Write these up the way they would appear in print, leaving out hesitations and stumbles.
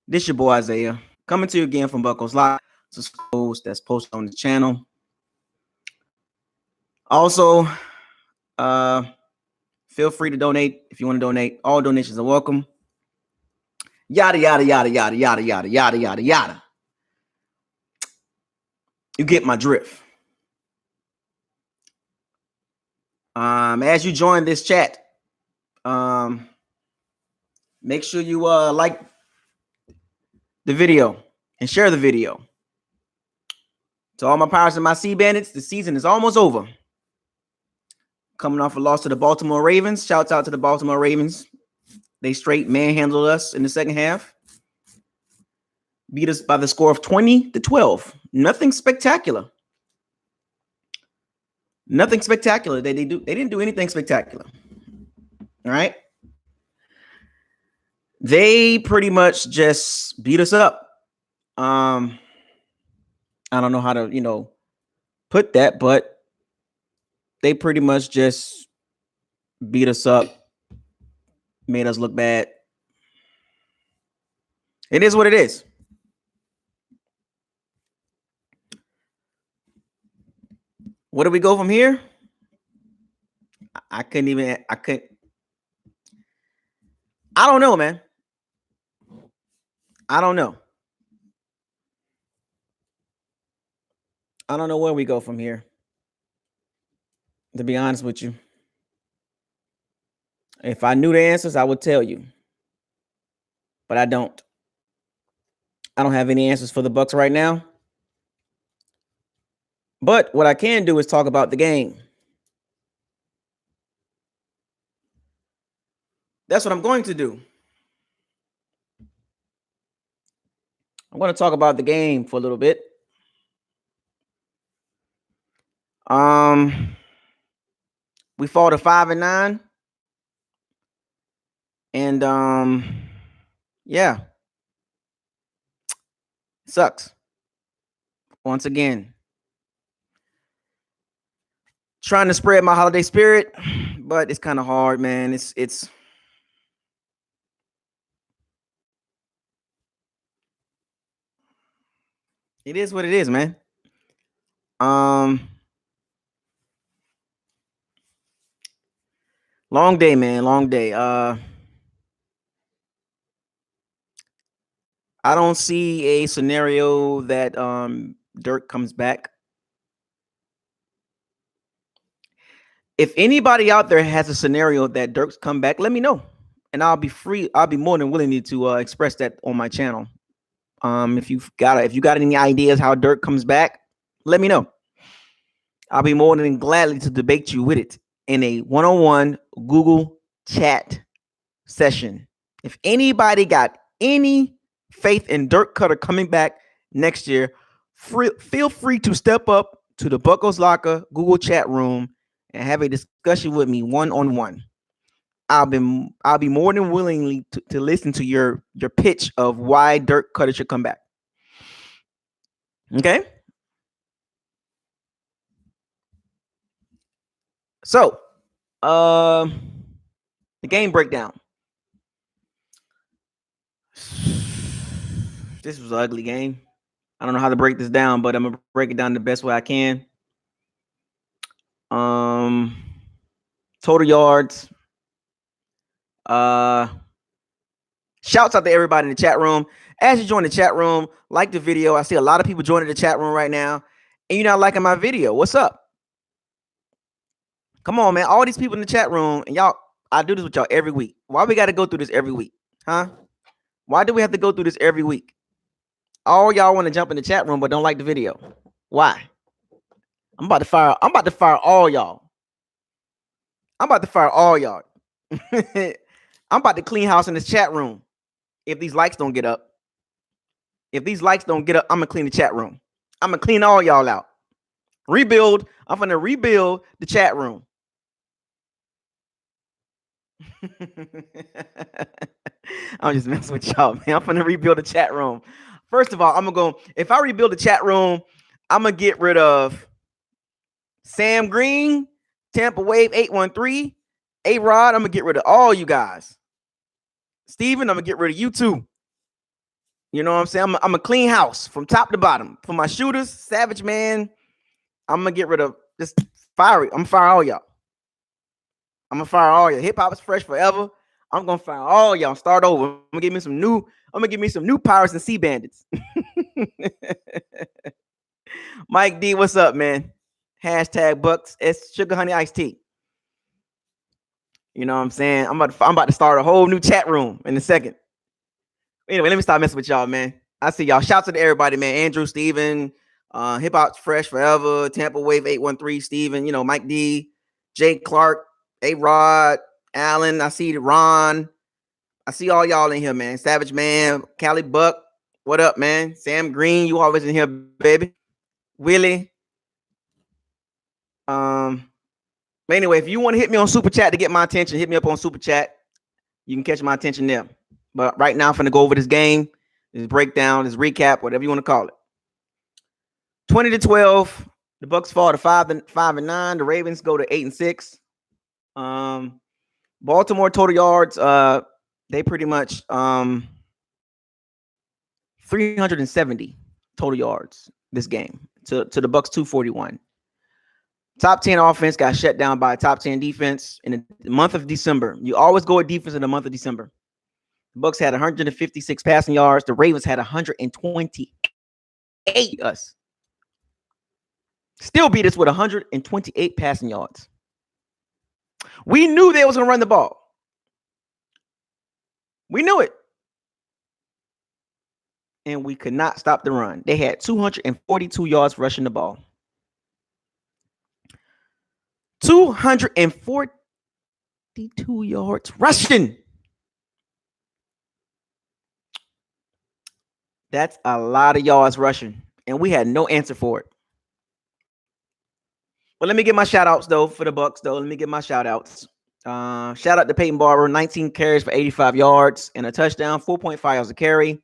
This your boy Isaiah coming to you again from Buckles Live. That's posted on the channel. Also, feel free to donate if you want to donate. All donations are welcome. Yada yada yada yada yada yada yada yada yada. You get my drift. As you join this chat, make sure you like the video and share the video. To all my Pirates and my Sea Bandits, the season is almost over. Coming off a loss to the Baltimore Ravens. Shouts out to the Baltimore Ravens. They straight manhandled us in the second half. Beat us by the score of 20-12. Nothing spectacular. Nothing spectacular. They didn't do anything spectacular. All right. They pretty much just beat us up. I don't know how to, put that, but they pretty much just beat us up, made us look bad. It is what it is. Where do we go from here? I don't know, man. I don't know where we go from here, to be honest with you. If I knew the answers, I would tell you. But I don't. I don't have any answers for the Bucs right now. But what I can do is talk about the game. That's what I'm going to do. I'm going to talk about the game for a little bit. We fall to 5-9. And yeah. Sucks. Once again. Trying to spread my holiday spirit, but it's kind of hard, man. It is what it is, man. Long day, man. Long day. I don't see a scenario that Dirk comes back. If anybody out there has a scenario that Dirk's come back, let me know, and I'll be more than willing to express that on my channel. If you got any ideas how Dirk comes back, let me know. I'll be more than gladly to debate you with it in a one-on-one Google chat session. If anybody got any faith in Dirk Cutter coming back next year, feel free to step up to the Buckles Locker Google chat room and have a discussion with me one-on-one. I'll be more than willingly to listen to your pitch of why Dirk Cutter should come back. Okay? So, the game breakdown. This was an ugly game. I don't know how to break this down, but I'm gonna break it down the best way I can. Total yards. Shouts out to everybody in the chat room. As you join the chat room, like the video. I see a lot of people joining the chat room right now, and you're not liking my video. What's up? Come on, man. All these people in the chat room, and y'all, I do this with y'all every week. Why we got to go through this every week? Huh? Why do we have to go through this every week? All y'all want to jump in the chat room, but don't like the video. Why? I'm about to fire all y'all. I'm about to clean house in this chat room. If these likes don't get up. I'm gonna clean the chat room. I'm gonna clean all y'all out. Rebuild. I'm gonna rebuild the chat room. I'm just messing with y'all, man. I'm gonna rebuild the chat room. First of all, if I rebuild the chat room, I'm gonna get rid of Sam Green, Tampa Wave 813. A-Rod, I'm going to get rid of all you guys. Steven, I'm going to get rid of you too. You know what I'm saying? I'm a clean house from top to bottom. For my shooters, Savage Man, I'm going to get rid of just fire. I'm going to fire all y'all. I'm going to fire all y'all. Hip hop is fresh forever. I'm going to fire all y'all. Start over. I'm going to give me some new Pirates and Sea Bandits. Mike D, what's up, man? Hashtag Bucks. It's Sugar Honey Iced Tea. You know what I'm saying? I'm about to start a whole new chat room in a second. Anyway, let me stop messing with y'all, man. I see y'all. Shouts to everybody, man. Andrew, Steven, Hip Hop Fresh Forever, Tampa Wave 813, Steven, you know, Mike D, Jake Clark, A-Rod, Allen. I see Ron. I see all y'all in here, man. Savage Man, Cali Buck. What up, man? Sam Green, you always in here, baby. Willie. But anyway, if you want to hit me on Super Chat to get my attention, hit me up on Super Chat. You can catch my attention there. But right now, I'm going to go over this game, this breakdown, this recap, whatever you want to call it. 20-12. The Bucks fall to 5-9. The Ravens go to 8-6. Baltimore total yards. They pretty much 370 total yards this game to the Bucks 241. Top 10 offense got shut down by a top 10 defense in the month of December. You always go with defense in the month of December. The Bucks had 156 passing yards. The Ravens had 128 us. Still beat us with 128 passing yards. We knew they was going to run the ball. We knew it. And we could not stop the run. They had 242 yards rushing the ball. 242 yards rushing. That's a lot of yards rushing. And we had no answer for it. But let me get my shout outs, though, for the Bucks, though. Let me get my shout outs. Shout out to Peyton Barber, 19 carries for 85 yards and a touchdown, 4.5 yards a carry.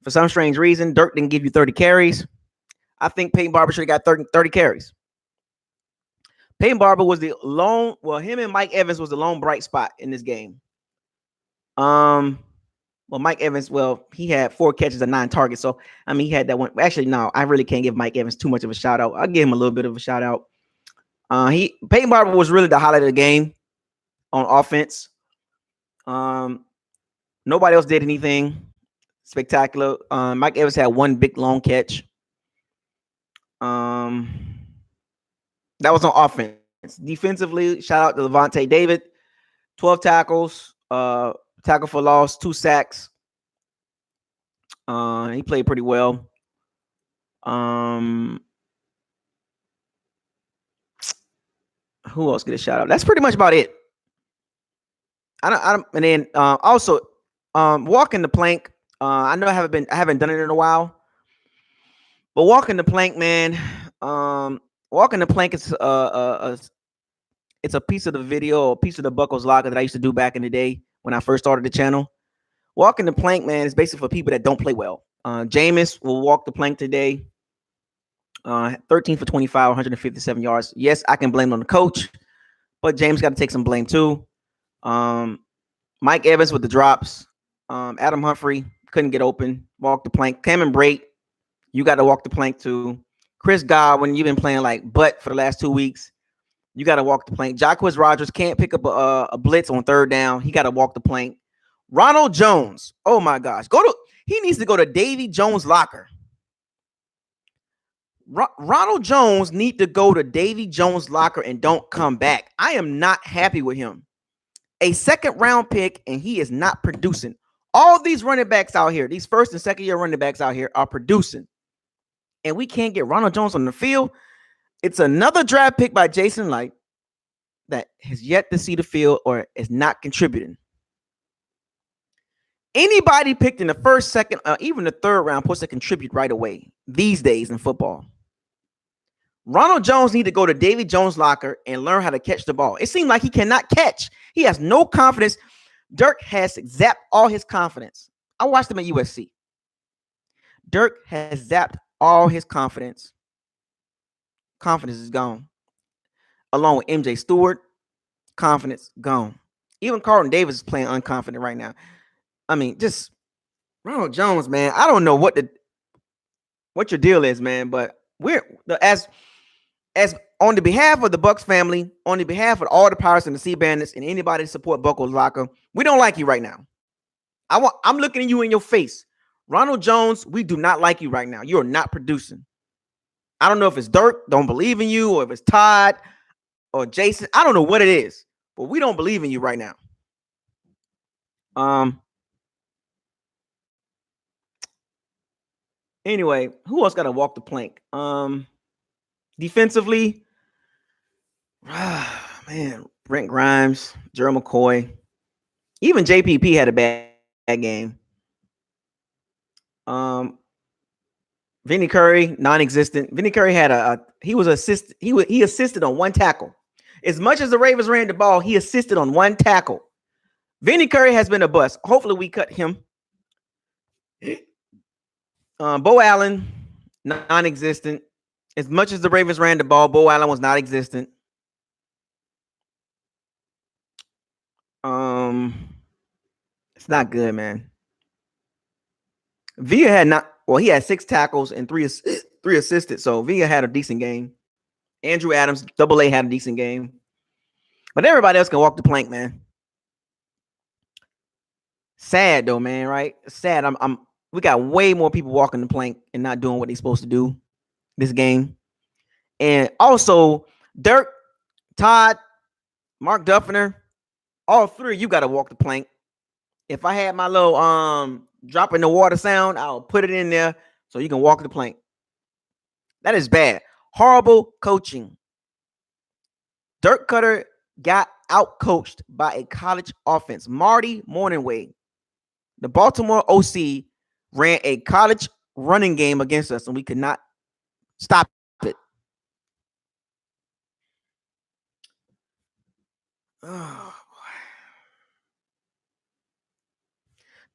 For some strange reason, Dirk didn't give you 30 carries. I think Peyton Barber should have got 30 carries. Peyton Barber was the lone, well, him and Mike Evans was the lone bright spot in this game. Well, Mike Evans, he had 4 catches and 9 targets. So, I mean, he had that one. Actually, no, I really can't give Mike Evans too much of a shout out. I'll give him a little bit of a shout out. Peyton Barber was really the highlight of the game on offense. Nobody else did anything spectacular. Mike Evans had 1 big long catch. That was on offense. Defensively, shout out to Levante David. 12 tackles, tackle for loss, 2 sacks. He played pretty well. Who else get a shout out? That's pretty much about it. And then also walking the plank. I know I haven't done it in a while, but walking the plank, man. Walking the plank is it's a piece of the video, a piece of the Buckles locker that I used to do back in the day when I first started the channel. Walking the plank, man, is basically for people that don't play well. Jameis will walk the plank today. 13 for 25, 157 yards. Yes, I can blame it on the coach, but James got to take some blame too. Mike Evans with the drops. Adam Humphrey couldn't get open. Walk the plank. Cameron Brate, you got to walk the plank too. Chris Godwin, you've been playing like butt for the last 2 weeks. You got to walk the plank. Jacquizz Rodgers can't pick up a blitz on 3rd down. He got to walk the plank. Ronald Jones, oh my gosh, he needs to go to Davy Jones' locker. Ronald Jones need to go to Davy Jones' locker and don't come back. I am not happy with him. A 2nd round pick, and he is not producing. All these running backs out here, these 1st and 2nd year running backs out here are producing. And we can't get Ronald Jones on the field. It's another draft pick by Jason Light that has yet to see the field or is not contributing. Anybody picked in the 1st, 2nd, even the 3rd round supposed to contribute right away these days in football. Ronald Jones need to go to Davy Jones' locker and learn how to catch the ball. It seems like he cannot catch. He has no confidence. Dirk has zapped all his confidence. I watched him at USC. Dirk has zapped all his confidence. Confidence is gone. along with MJ Stewart. Confidence gone. Even Carlton Davis is playing unconfident right now. I mean, just Ronald Jones, man. I don't know what your deal is, man. But as on the behalf of the Bucks family, on the behalf of all the Pirates and the Sea Bandits and anybody to support Buckles Locker, we don't like you right now. I'm looking at you in your face. Ronald Jones, we do not like you right now. You are not producing. I don't know if it's Dirk, don't believe in you, or if it's Todd or Jason. I don't know what it is, but we don't believe in you right now. Anyway, who else got to walk the plank? Defensively, man, Brent Grimes, Gerald McCoy, even JPP had a bad game. Vinny Curry, non-existent. Vinny Curry had he assisted on one tackle. As much as the Ravens ran the ball, he assisted on one tackle. Vinny Curry has been a bust. Hopefully we cut him. Bo Allen, non-existent. As much as the Ravens ran the ball, Bo Allen was not existent. It's not good, man. Villa he had 6 tackles and three assisted. So Villa had a decent game. Andrew Adams, Double A, had a decent game. But everybody else can walk the plank, man. Sad though, man, right? Sad. We got way more people walking the plank and not doing what they're supposed to do this game. And also, Dirk, Todd, Mark Duffner, all three of you got to walk the plank. If I had my little drop in the water sound, I'll put it in there so you can walk the plank. That is bad. Horrible coaching. Dirk Cutter got out-coached by a college offense. Marty Morningway, the Baltimore OC, ran a college running game against us, and we could not stop it. Oh, boy.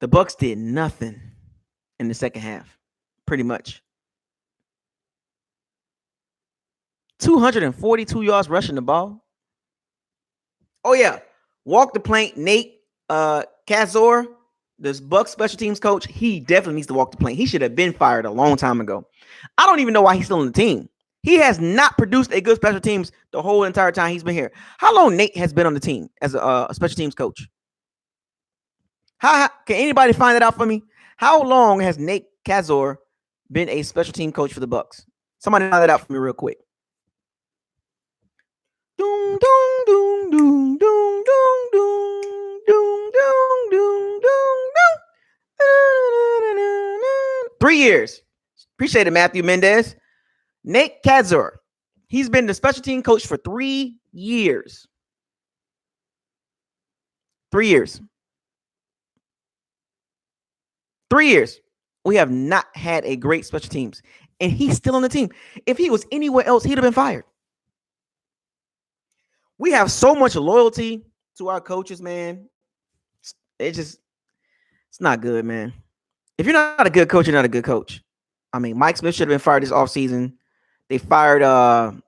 The Bucks did nothing in the second half, pretty much. 242 yards rushing the ball. Oh, yeah. Walk the plank. Nate Kazor, this Bucks special teams coach, he definitely needs to walk the plank. He should have been fired a long time ago. I don't even know why he's still on the team. He has not produced a good special teams the whole entire time he's been here. How long Nate has been on the team as a special teams coach? How can anybody find that out for me? How long has Nate Kazor been a special team coach for the Bucks? Somebody find that out for me real quick. Doom, doom, doom, doom, doom, doom, doom, doom, doom, doom, doom, doom. 3 years. Appreciate it, Matthew Mendez. Nate Kazor. He's been the special team coach for 3 years. 3 years. 3 years. We have not had a great special teams. And he's still on the team. If he was anywhere else, he'd have been fired. We have so much loyalty to our coaches, man. It's not good, man. If you're not a good coach, you're not a good coach. I mean, Mike Smith should have been fired this offseason. They fired on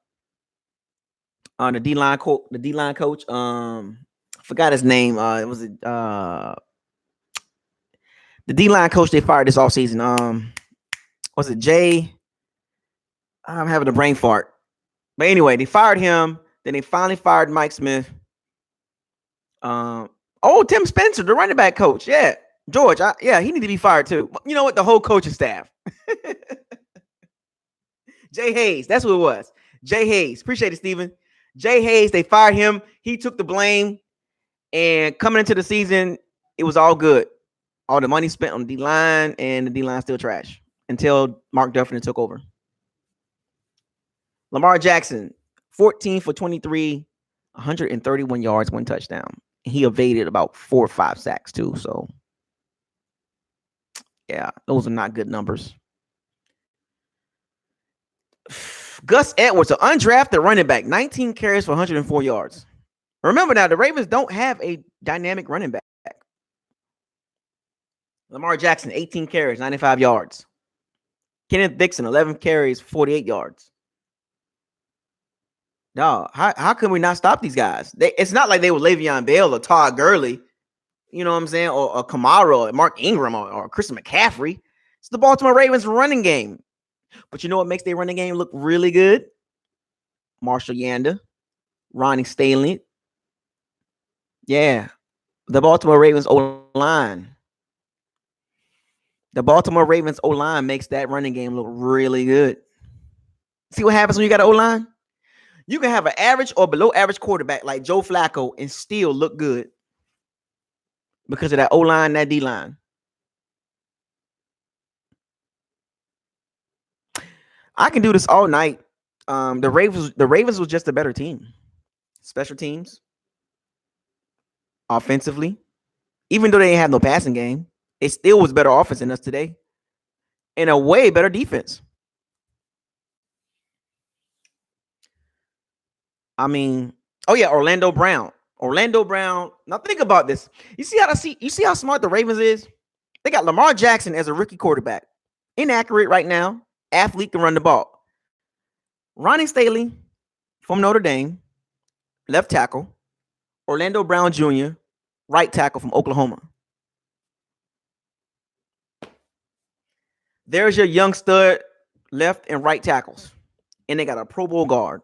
the D-line coach. Forgot his name. It was the D-line coach they fired this offseason. Was it Jay? I'm having a brain fart. But anyway, they fired him. Then they finally fired Mike Smith. Tim Spencer, the running back coach. Yeah. George, he need to be fired too. You know what? The whole coaching staff. Jay Hayes, that's who it was. Jay Hayes. Appreciate it, Steven. Jay Hayes, they fired him. He took the blame. And coming into the season, it was all good. All the money spent on the D-line, and the D-line still trash until Mark Duffner took over. Lamar Jackson, 14 for 23, 131 yards, 1 touchdown. He evaded about 4 or 5 sacks too. So, yeah, those are not good numbers. Gus Edwards, an undrafted running back, 19 carries for 104 yards. Remember now, the Ravens don't have a dynamic running back. Lamar Jackson, 18 carries, 95 yards. Kenneth Dixon, 11 carries, 48 yards. Dog, how can we not stop these guys? It's not like they were Le'Veon Bell or Todd Gurley, you know what I'm saying, or Kamara or Mark Ingram or Christian McCaffrey. It's the Baltimore Ravens running game. But you know what makes their running game look really good? Marshall Yanda, Ronnie Stanley. Yeah, the Baltimore Ravens O-line. The Baltimore Ravens O-line makes that running game look really good. See what happens when you got an O-line? You can have an average or below average quarterback like Joe Flacco and still look good because of that O-line, that D-line. I can do this all night. The Ravens was just a better team. Special teams, offensively, even though they didn't have no passing game, it still was better offense than us today, and a way better defense. I mean, oh yeah, Orlando Brown. Orlando Brown. Now think about this. You see how smart the Ravens is? They got Lamar Jackson as a rookie quarterback. Inaccurate right now. Athlete can run the ball. Ronnie Staley from Notre Dame, left tackle. Orlando Brown Jr., right tackle from Oklahoma. There's your young stud left and right tackles. And they got a Pro Bowl guard,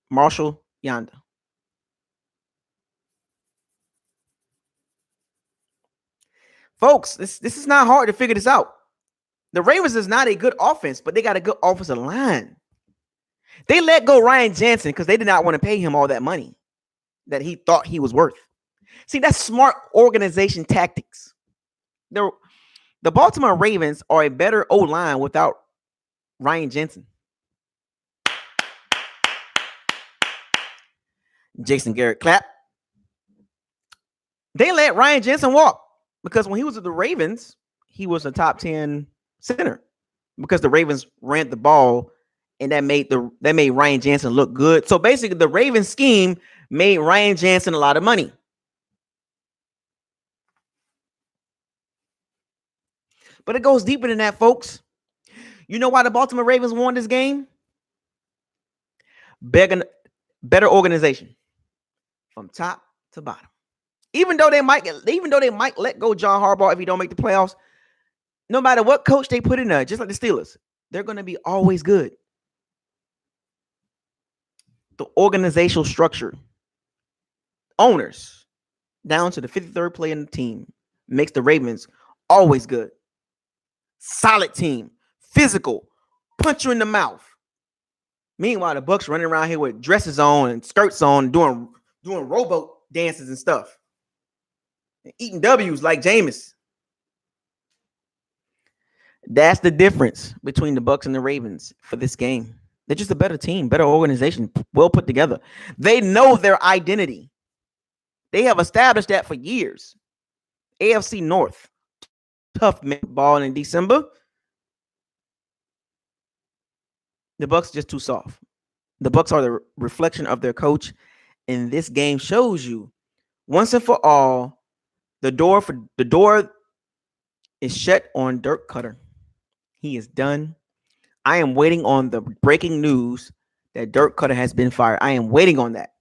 Marshall Yanda. Folks, this is not hard to figure this out. The Ravens is not a good offense, but they got a good offensive line. They let go Ryan Jensen because they did not want to pay him all that money that he thought he was worth. See, that's smart organization tactics. The Baltimore Ravens are a better O-line without Ryan Jensen. Jason Garrett clap. They let Ryan Jensen walk because when he was with the Ravens, he was a top 10 center because the Ravens ran the ball and that made Ryan Jensen look good. So basically the Ravens scheme made Ryan Jensen a lot of money. But it goes deeper than that, folks. You know why the Baltimore Ravens won this game? Better organization from top to bottom. Even though they might let go John Harbaugh if he don't make the playoffs, no matter what coach they put in there, just like the Steelers, they're going to be always good. The organizational structure, owners, down to the 53rd player in the team, makes the Ravens always good. Solid team, physical, punch you in the mouth. Meanwhile, the Bucs running around here with dresses on and skirts on, doing rowboat dances and stuff, and eating W's like Jameis. That's the difference between the Bucs and the Ravens for this game. They're just a better team, better organization, well put together. They know their identity. They have established that for years. AFC North, tough ball in December. The Bucs just too soft. The Bucs are the reflection of their coach, and this game shows you once and for all the door is shut on Dirk Cutter. He is done. I am waiting on the breaking news that Dirk Cutter has been fired. I am waiting on that.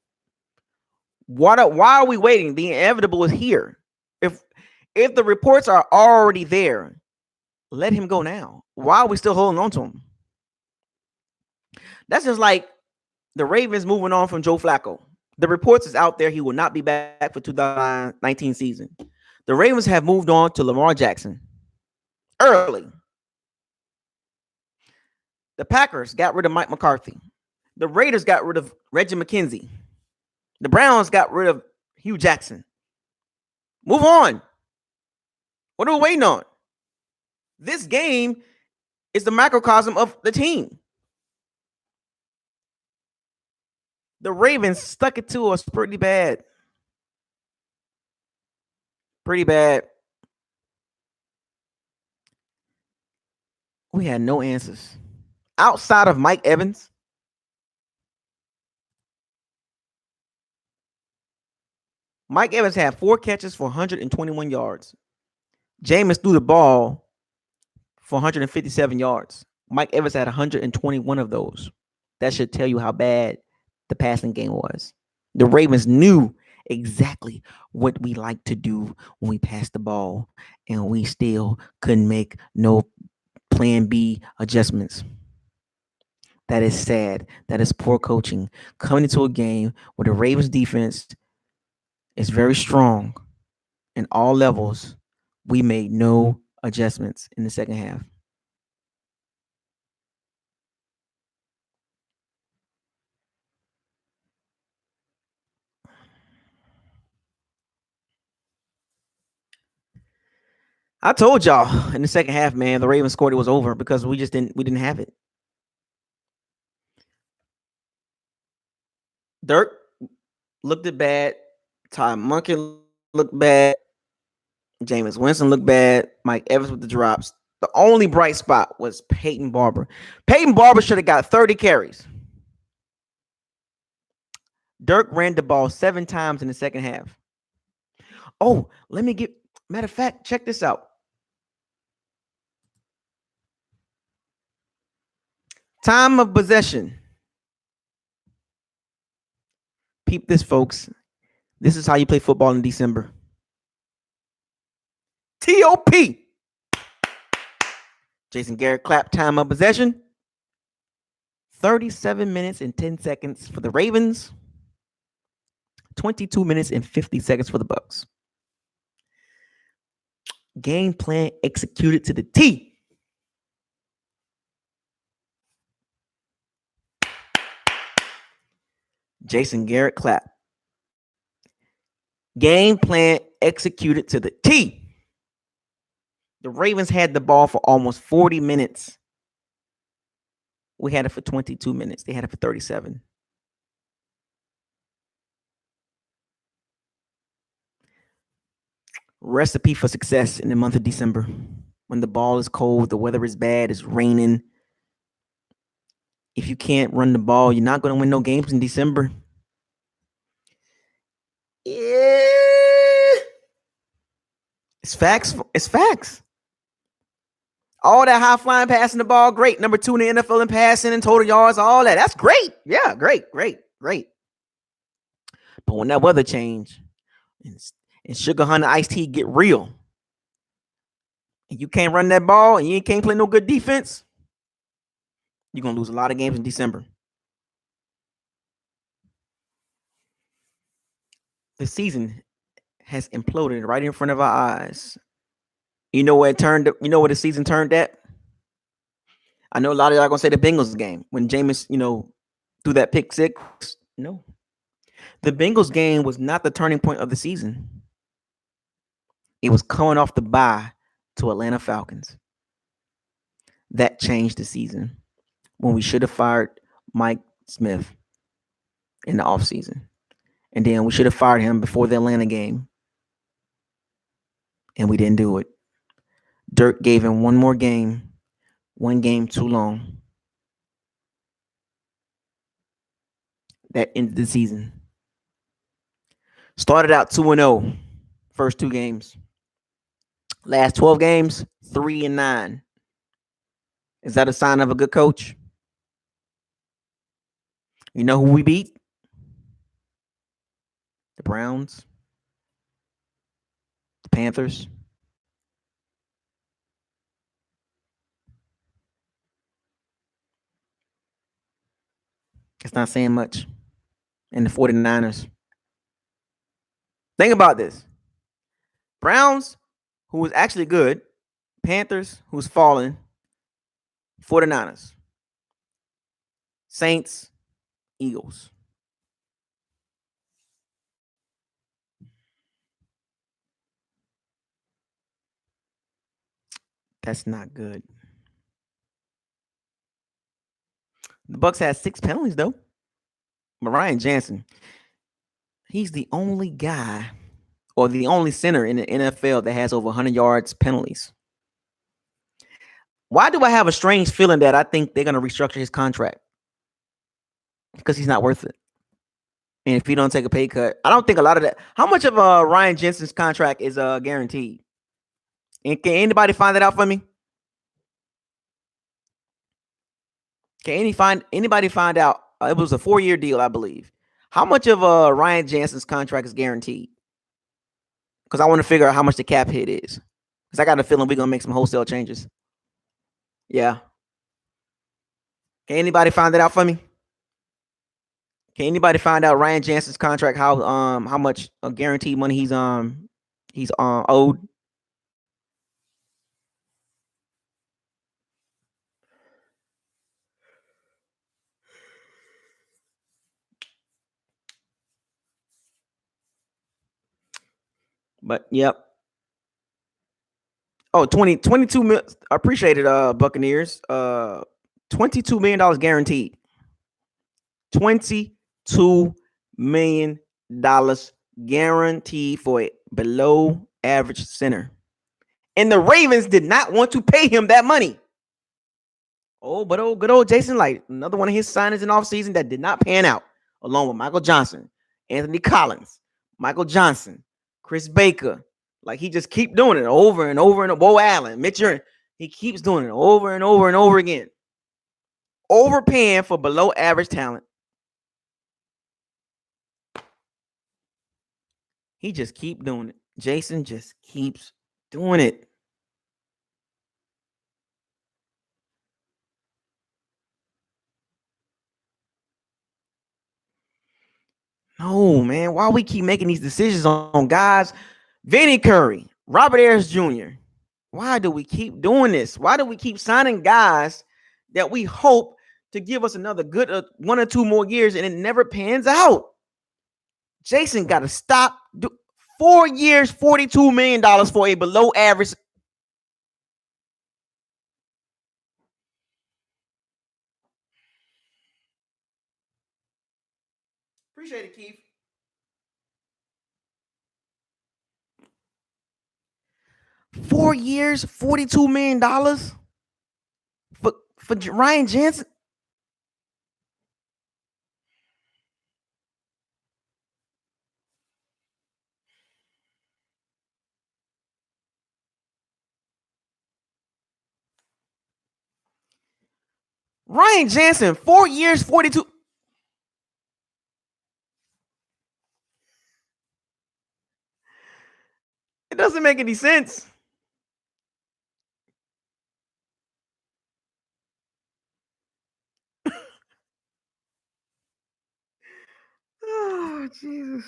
Why are we waiting? The inevitable is here. If the reports are already there, let him go now. Why are we still holding on to him? That's just like the Ravens moving on from Joe Flacco. The reports is out there. He will not be back for 2019 season. The Ravens have moved on to Lamar Jackson early. The Packers got rid of Mike McCarthy. The Raiders got rid of Reggie McKenzie. The Browns got rid of Hugh Jackson. Move on. What are we waiting on? This game is the microcosm of the team. The Ravens stuck it to us pretty bad. Pretty bad. We had no answers. Outside of Mike Evans, Mike Evans had 4 catches for 121 yards. Jameis threw the ball for 157 yards. Mike Evans had 121 of those. That should tell you how bad the passing game was. The Ravens knew exactly what we like to do when we pass the ball, and we still couldn't make no plan B adjustments. That is sad. That is poor coaching. Coming into a game where the Ravens defense is very strong in all levels, we made no adjustments in the second half. I told y'all in the second half, man, the Ravens scored, it was over because we didn't have it. Dirk looked it bad. Ty Monkey looked bad. Jameis Winston looked bad. Mike Evans with the drops. The only bright spot was Peyton Barber. Peyton Barber should have got 30 carries. Dirk ran the ball 7 times in the second half. Oh, matter of fact, check this out. Time of possession. Peep this, folks. This is how you play football in December. TOP. Jason Garrett clap, time of possession. 37 minutes and 10 seconds for the Ravens. 22 minutes and 50 seconds for the Bucks. Game plan executed to the T. Jason Garrett clap. Game plan executed to the T. The Ravens had the ball for almost 40 minutes. We had it for 22 minutes. They had it for 37. Recipe for success in the month of December. When the ball is cold, the weather is bad, it's raining. If you can't run the ball, you're not going to win no games in December. Yeah. It's facts. It's facts. All that high flying passing the ball, great. Number 2 in the NFL in passing and total yards, all that. That's great. Yeah, great. But when that weather change and Sugar Hunter Iced Tea get real, and you can't run that ball and you can't play no good defense, you're going to lose a lot of games in December. The season has imploded right in front of our eyes. You know where the season turned at? I know a lot of y'all are gonna say the Bengals game when Jameis, threw that pick six. No. The Bengals game was not the turning point of the season. It was coming off the bye to Atlanta Falcons. That changed the season when we should have fired Mike Smith in the offseason. And then we should have fired him before the Atlanta game. And we didn't do it. Dirk gave him one more game. One game too long. That ended the season. Started out 2-0. First 2 games. Last 12 games, 3-9. Is that a sign of a good coach? You know who we beat? The Browns. The Panthers. It's not saying much. And the 49ers. Think about this. Browns, who was actually good. Panthers, who's fallen. 49ers. Saints, Eagles. That's not good. The Bucks had 6 penalties, though. But Ryan Jansen, he's the only guy or the only center in the NFL that has over 100 yards penalties. Why do I have a strange feeling that I think they're going to restructure his contract? Because he's not worth it. And if he don't take a pay cut, I don't think a lot of that. How much of Ryan Jensen's contract is guaranteed? And can anybody find that out for me? Can anybody find out? It was a 4-year deal, I believe. How much of Ryan Jansen's contract is guaranteed? Because I want to figure out how much the cap hit is. Because I got a feeling we're gonna make some wholesale changes. Yeah. Can anybody find that out for me? Can anybody find out Ryan Jansen's contract? How much guaranteed money he's owed? But yep. Oh, 22 mil. Appreciate it, Buccaneers. $22 million guaranteed. $22 million guaranteed for a below average center. And the Ravens did not want to pay him that money. Oh, but good old Jason Light, another one of his signings in offseason that did not pan out, along with Michael Johnson, Anthony Collins, Michael Johnson, Chris Baker. Like he just keep doing it over and over and over. Bo Allen, Mitchell, he keeps doing it over and over and over again. Overpaying for below average talent. He just keep doing it. Jason just keeps doing it. No, man. Why we keep making these decisions on guys? Vinny Curry, Robert Ayers Jr. Why do we keep doing this? Why do we keep signing guys that we hope to give us another good 1 or 2 more years and it never pans out? Jason got to stop. 4 years, $42 million for a below average. Appreciate it, Keith. 4 years, $42 million for Ryan Jansen. Ryan Jansen, 4 years, 42. It doesn't make any sense. Oh, Jesus.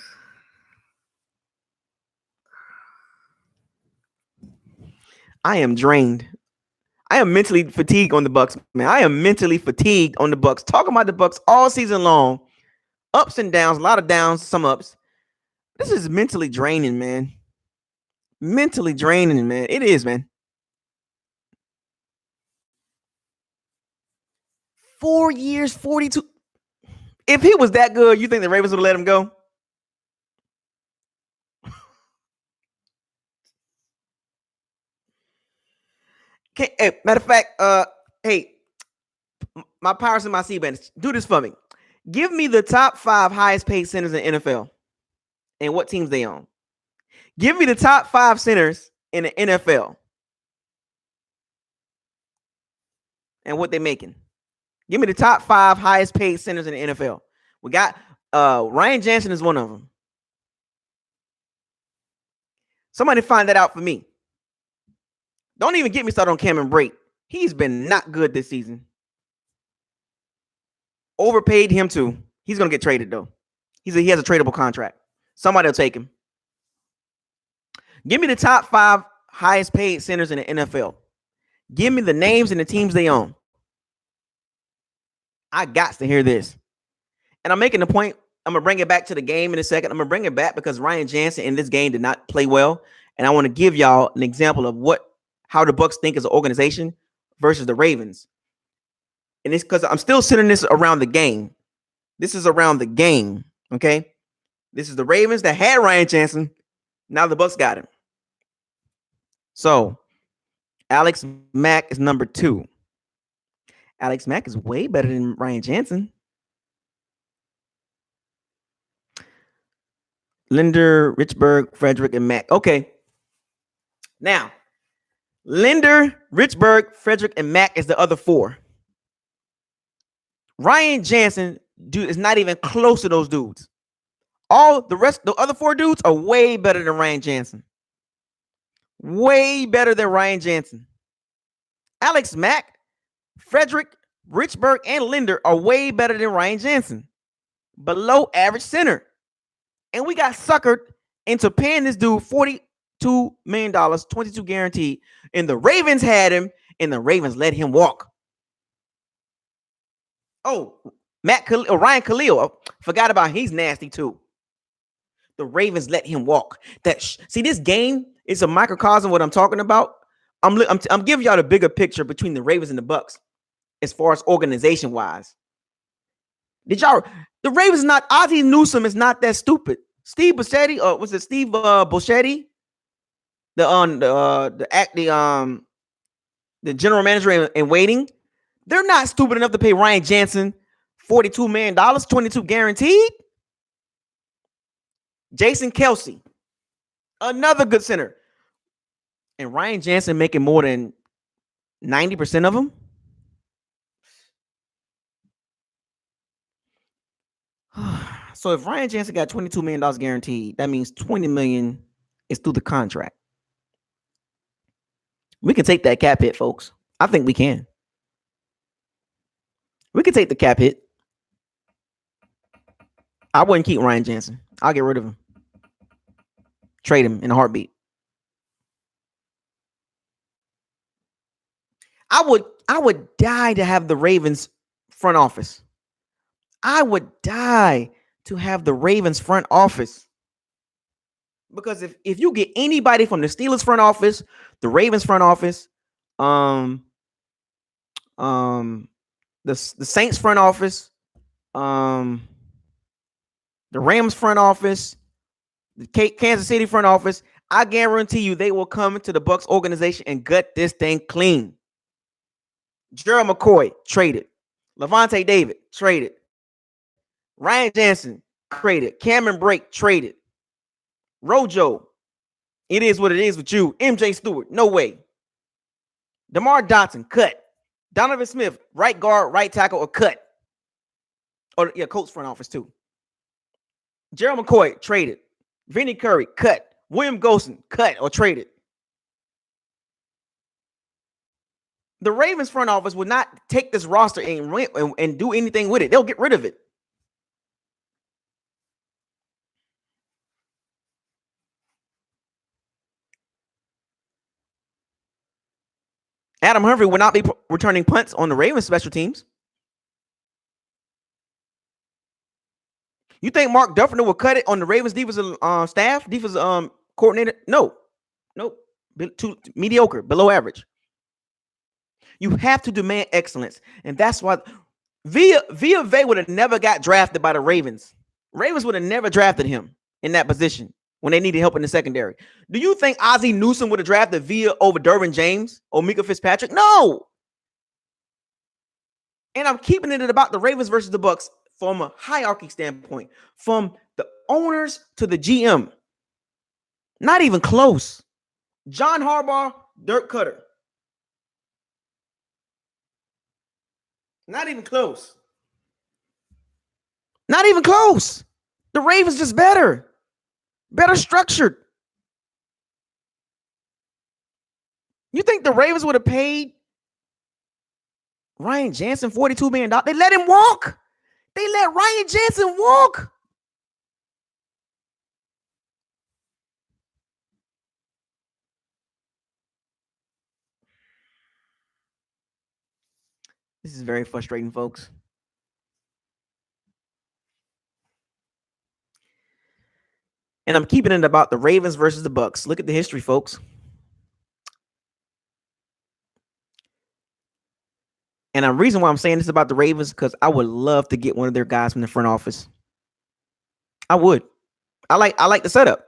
I am drained. I am mentally fatigued on the Bucks, man. I am mentally fatigued on the Bucks. Talking about the Bucks all season long. Ups and downs, a lot of downs, some ups. This is mentally draining, man. Mentally draining, man. It is, man. 4 years, 42. If he was that good, you think the Ravens would have let him go? Matter of fact, hey, my powers and my C-bands, do this for me. Give me the top 5 highest paid centers in the NFL and what teams they own. Give me the top 5 centers in the NFL and what they're making. Give me the top 5 highest paid centers in the NFL. We got Ryan Jansen is one of them. Somebody find that out for me. Don't even get me started on Cameron Brate. He's been not good this season. Overpaid him too. He's gonna get traded though. He has a tradable contract. Somebody will take him. Give me the top 5 highest paid centers in the NFL. Give me the names and the teams they own. I got to hear this. And I'm making the point. I'm going to bring it back to the game in a second. I'm going to bring it back because Ryan Jansen in this game did not play well. And I want to give y'all an example of how the Bucks think as an organization versus the Ravens. And it's because I'm still sitting this around the game. This is around the game. Okay. This is the Ravens that had Ryan Jansen. Now the Bucks got him. So Alex Mack is number 2. Alex Mack is way better than Ryan Jansen. Linder, Richburg, Frederick, and Mack. Okay. Now, Linder, Richburg, Frederick, and Mack is the other 4. Ryan Jensen, dude, is not even close to those dudes. All the other four dudes are way better than Ryan Jensen. Way better than Ryan Jensen. Alex Mack, Frederick, Richburg, and Linder are way better than Ryan Jensen. Below average center. And we got suckered into paying this dude $42 million, 22 guaranteed. And the Ravens had him, and the Ravens let him walk. Oh, Ryan Khalil, forgot about him. He's nasty too. The Ravens let him walk. See, this game is a microcosm of what I'm talking about. I'm giving y'all the bigger picture between the Ravens and the Bucs as far as organization wise. The Ravens not Ozzie Newsome is not that stupid. Steve Buscetti, was it Steve Buscetti? The general manager in waiting. They're not stupid enough to pay Ryan Jensen $42 million, 22 guaranteed. Jason Kelsey, another good center. And Ryan Jensen making more than 90% of them. So if Ryan Jensen got $22 million guaranteed, that means $20 million is through the contract. We can take that cap hit, folks. I think we can. We can take the cap hit. I wouldn't keep Ryan Jensen. I'll get rid of him. Trade him in a heartbeat. I would die to have the Ravens front office. I would die to have the Ravens front office. Because if you get anybody from the Steelers front office, the Ravens front office, the Saints front office, the Rams front office, the Kansas City front office, I guarantee you they will come to the Bucs organization and gut this thing clean. Gerald McCoy, traded. Levante David, traded. Ryan Jensen, traded. Cameron Brake, traded. Rojo, it is what it is with you. MJ Stewart, no way. DeMar Dotson, cut. Donovan Smith, right guard, right tackle, or cut. Or yeah, Colts front office too. Gerald McCoy, traded. Vinny Curry, cut. William Golson, cut or traded. The Ravens front office would not take this roster and do anything with it. They'll get rid of it. Adam Humphrey would not be returning punts on the Ravens special teams. You think Mark Duffner will cut it on the Ravens defensive staff, defensive coordinator? No. Nope. Too mediocre, below average. You have to demand excellence. And that's why Villa would have never got drafted by the Ravens. Ravens would have never drafted him in that position when they needed help in the secondary. Do you think Ozzie Newsome would have drafted Villa over Derwin James or Mika Fitzpatrick? No. And I'm keeping it about the Ravens versus the Bucs from a hierarchy standpoint, from the owners to the GM. Not even close. John Harbaugh, Dirk Cutter. Not even close. Not even close. The Ravens just better. Better structured. You think the Ravens would have paid Ryan Jensen $42 million? They let him walk. They let Ryan Jensen walk. This is very frustrating, folks. And I'm keeping it about the Ravens versus the Bucs. Look at the history, folks. And the reason why I'm saying this about the Ravens, because I would love to get one of their guys from the front office. I would. I like the setup.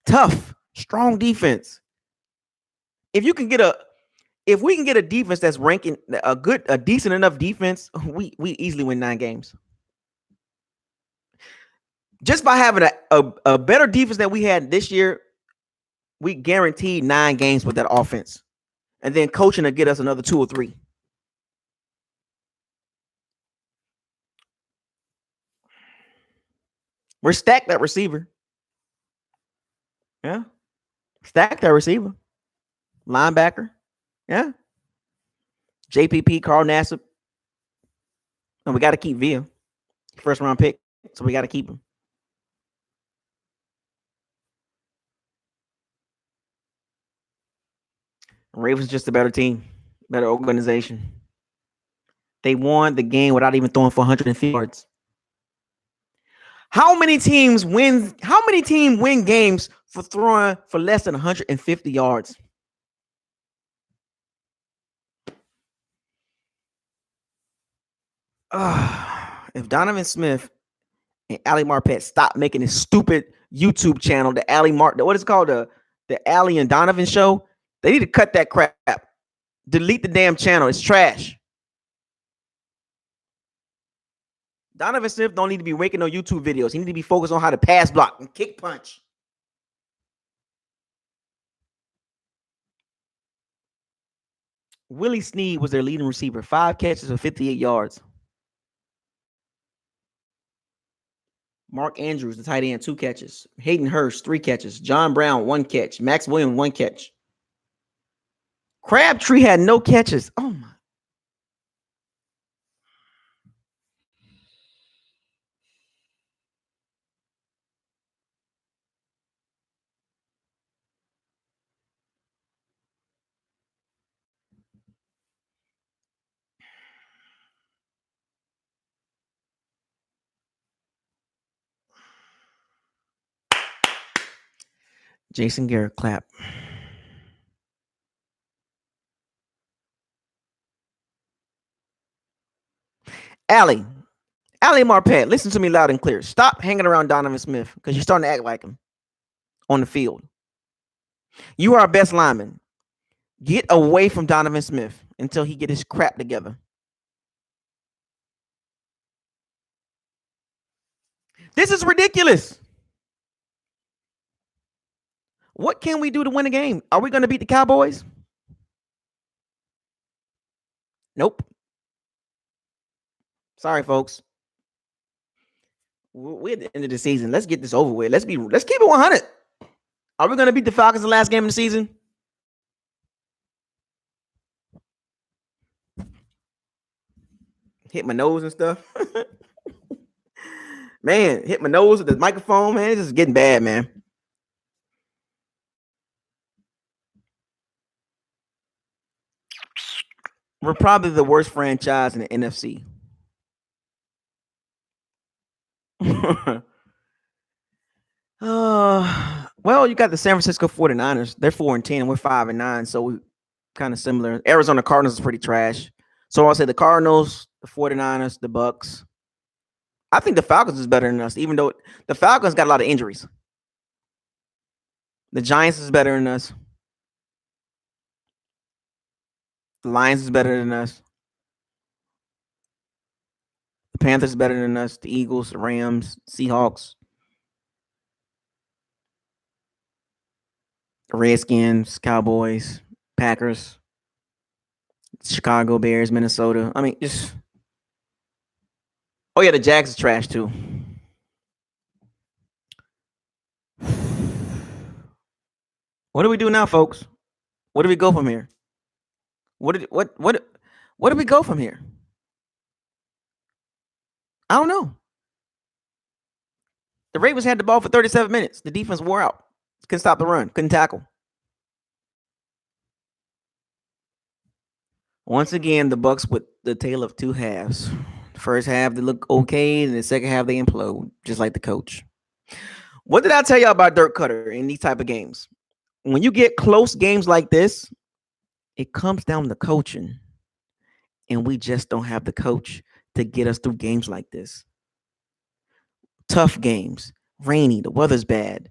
Tough, strong defense. If we can get a defense that's ranking a decent enough defense, we easily win 9 games. Just by having a better defense than we had this year, we guaranteed 9 games with that offense. And then coaching to get us another 2 or 3. We're stacked at receiver. Yeah. Stacked at receiver. Linebacker. Yeah. JPP, Carl Nassib. And we got to keep Villa. First round pick. So we got to keep him. Ravens just a better team, better organization. They won the game without even throwing for 150 yards. How many teams win games for throwing for less than 150 yards? If Donovan Smith and Ali Marpet stop making this stupid YouTube channel, what is it called? The Ali and Donovan show, they need to cut that crap. Delete the damn channel. It's trash. Donovan Smith don't need to be making no YouTube videos. He need to be focused on how to pass block and kick punch. Willie Snead was their leading receiver. 5 catches for 58 yards. Mark Andrews, the tight end, 2 catches. Hayden Hurst, 3 catches. John Brown, 1 catch. Max Williams, 1 catch. Crabtree had no catches. Oh, my. Jason Garrett, clap. Ali Marpet, listen to me loud and clear. Stop hanging around Donovan Smith because you're starting to act like him on the field. You are our best lineman. Get away from Donovan Smith until he get his crap together. This is ridiculous. What can we do to win a game? Are we going to beat the Cowboys? Nope. Sorry, folks. We're at the end of the season. Let's get this over with. Let's keep it 100. Are we going to beat the Falcons the last game of the season? Hit my nose and stuff. Man, hit my nose with the microphone, man. It's just getting bad, man. We're probably the worst franchise in the NFC. Well, you got the San Francisco 49ers. They're 4-10, and we're 5-9, so we kind of similar. Arizona Cardinals is pretty trash. So I'll say the Cardinals, the 49ers, the Bucks. I think the Falcons is better than us, even though the Falcons got a lot of injuries. The Giants is better than us. The Lions is better than us. The Panthers is better than us. The Eagles, the Rams, Seahawks, the Redskins, Cowboys, Packers, Chicago Bears, Minnesota. I mean, just. Oh, yeah, the Jags is trash, too. What do we do now, folks? Where do we go from here? Where do we go from here? I don't know. The Ravens had the ball for 37 minutes. The defense wore out. Couldn't stop the run. Couldn't tackle. Once again, the Bucks with the tale of 2 halves. The first half they look okay, and the second half they implode, just like the coach. What did I tell y'all about Dirk Cutter in these type of games? When you get close games like this, it comes down to coaching. And we just don't have the coach to get us through games like this. Tough games, rainy, the weather's bad.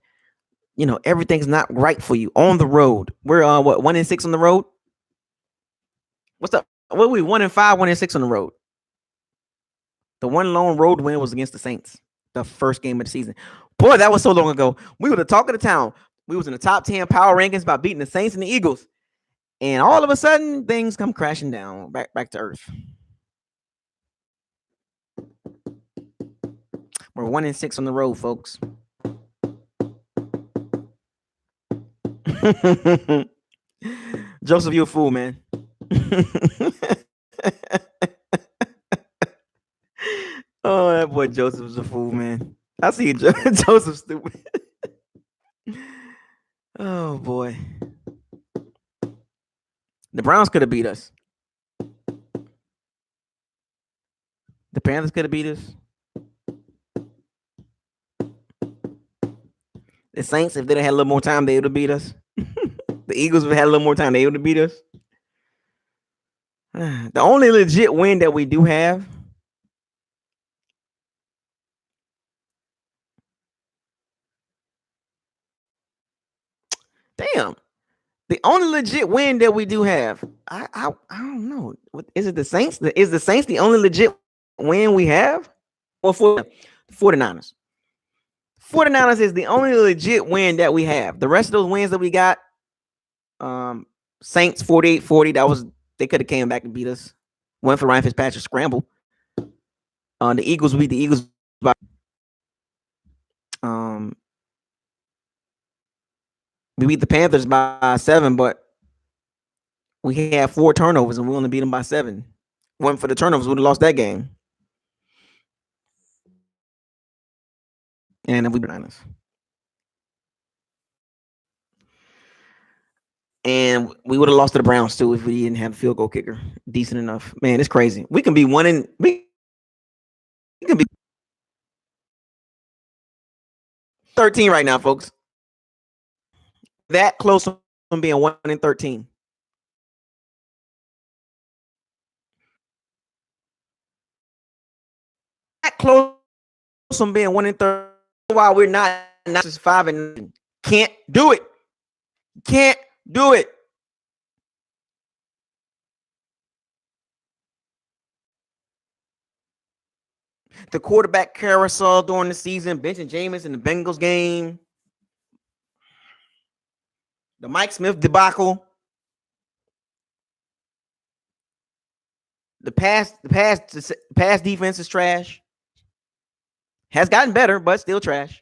You know, everything's not right for you on the road. We're 1-6 on the road. What's up? What are we 1-5, 1-6 on the road? The one lone road win was against the Saints, the first game of the season. Boy, that was so long ago. We were the talk of the town. We was in the top 10 power rankings by beating the Saints and the Eagles. And all of a sudden, things come crashing down back to earth. We're 1-6 on the road, folks. Joseph, you a fool, man. Oh, that boy Joseph's a fool, man. I see Joseph stupid. Oh boy, the Browns could have beat us. The Panthers could have beat us. The Saints, if they'd had a little more time, they would have beat us. The Eagles, if they had a little more time, they would have beat us. The only legit win that we do have. Damn. The only legit win that we do have. I don't know. Is it the Saints? Is the Saints the only legit win we have? Well, for the 49ers. 49ers is the only legit win that we have. The rest of those wins that we got, Saints 48-40. That was they could have came back and beat us. Went for Ryan Fitzpatrick scramble. The Eagles beat the Eagles by we beat the Panthers by 7, but we had 4 turnovers and we only beat them by 7. Went for the turnovers, we would have lost that game. And we beat us. And we would have lost to the Browns too if we didn't have a field goal kicker decent enough. Man, it's crazy. We can be we can be 13 right now, folks. That close from being 1-13. That close from being 1-13. While we're not just 5 can't do it. Can't do it. The quarterback carousel during the season, benching Jameis in the Bengals game, the Mike Smith debacle, the pass defense is trash. Has gotten better, but still trash.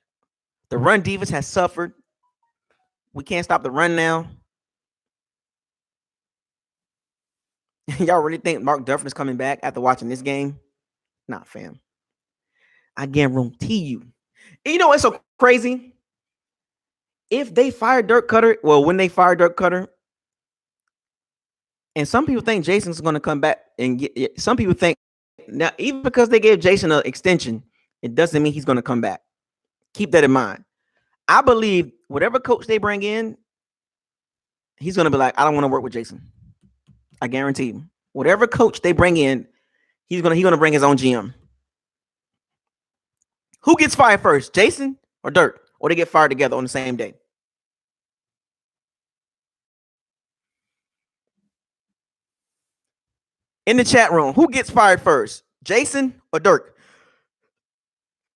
The run defense has suffered. We can't stop the run now. Y'all really think Mark Duffin is coming back after watching this game? Nah, fam. I guarantee you. You know what's so crazy? If they fired Dirk Cutter, when they fired Dirk Cutter, and some people think Jason's going to come back and get. Some people think now, even because they gave Jason an extension, it doesn't mean he's going to come back. Keep that in mind. I believe whatever coach they bring in, he's going to be like, I don't want to work with Jason. I guarantee you. Whatever coach they bring in, he's going to bring his own GM. Who gets fired first, Jason or Dirk? Or they get fired together on the same day? In the chat room, who gets fired first, Jason or Dirk?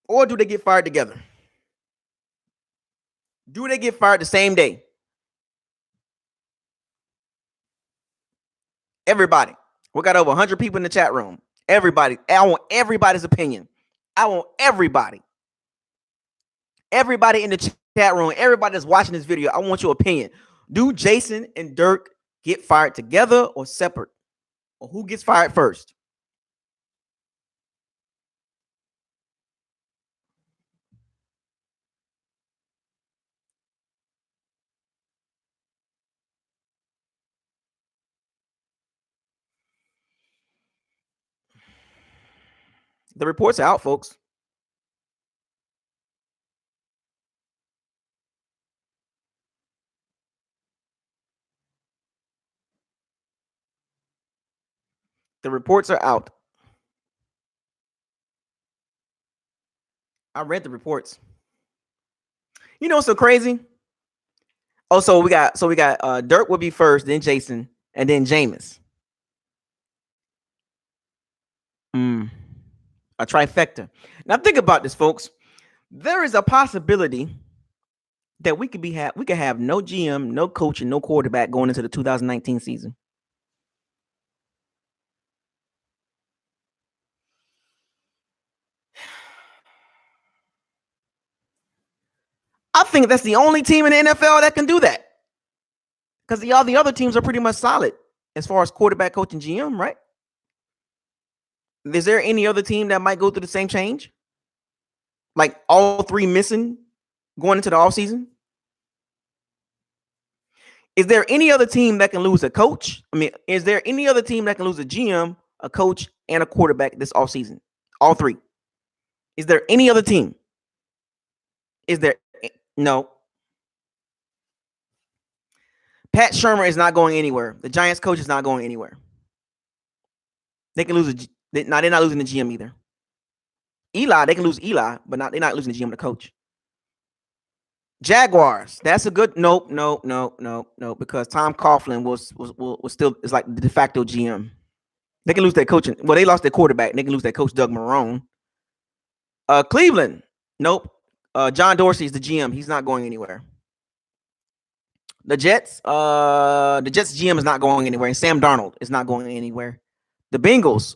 Or do they get fired together? Do they get fired the same day? Everybody. We got over 100 people in the chat room. Everybody. I want everybody's opinion. I want everybody. Everybody in the chat room, everybody that's watching this video, I want your opinion. Do Jason and Dirk get fired together or separate? Or who gets fired first? The reports are out, folks. The reports are out. I read the reports. You know what's so crazy? Oh, so we got Dirk will be first, then Jason, and then Jameis. A trifecta. Now think about this, folks. There is a possibility that we could have no GM, no coach, and no quarterback going into the 2019 season. I think that's the only team in the NFL that can do that. Because all the other teams are pretty much solid as far as quarterback, coach, and GM, right? Is there any other team that might go through the same change? Like all three missing going into the offseason? Is there any other team that can lose a coach? I mean, is there any other team that can lose a GM, a coach, and a quarterback this offseason? All three. Is there any other team? Is there? No. Pat Shermer is not going anywhere. The Giants coach is not going anywhere. They can lose they're not losing the GM either. Eli, they can lose Eli, but they're not losing the GM and the coach. Jaguars, that's a good nope, because Tom Coughlin was still is like the de facto GM. They can lose their coach. Well, they lost their quarterback. They can lose their coach Doug Marrone. Cleveland, nope. John Dorsey is the GM. He's not going anywhere. The Jets GM is not going anywhere, and Sam Darnold is not going anywhere. The Bengals,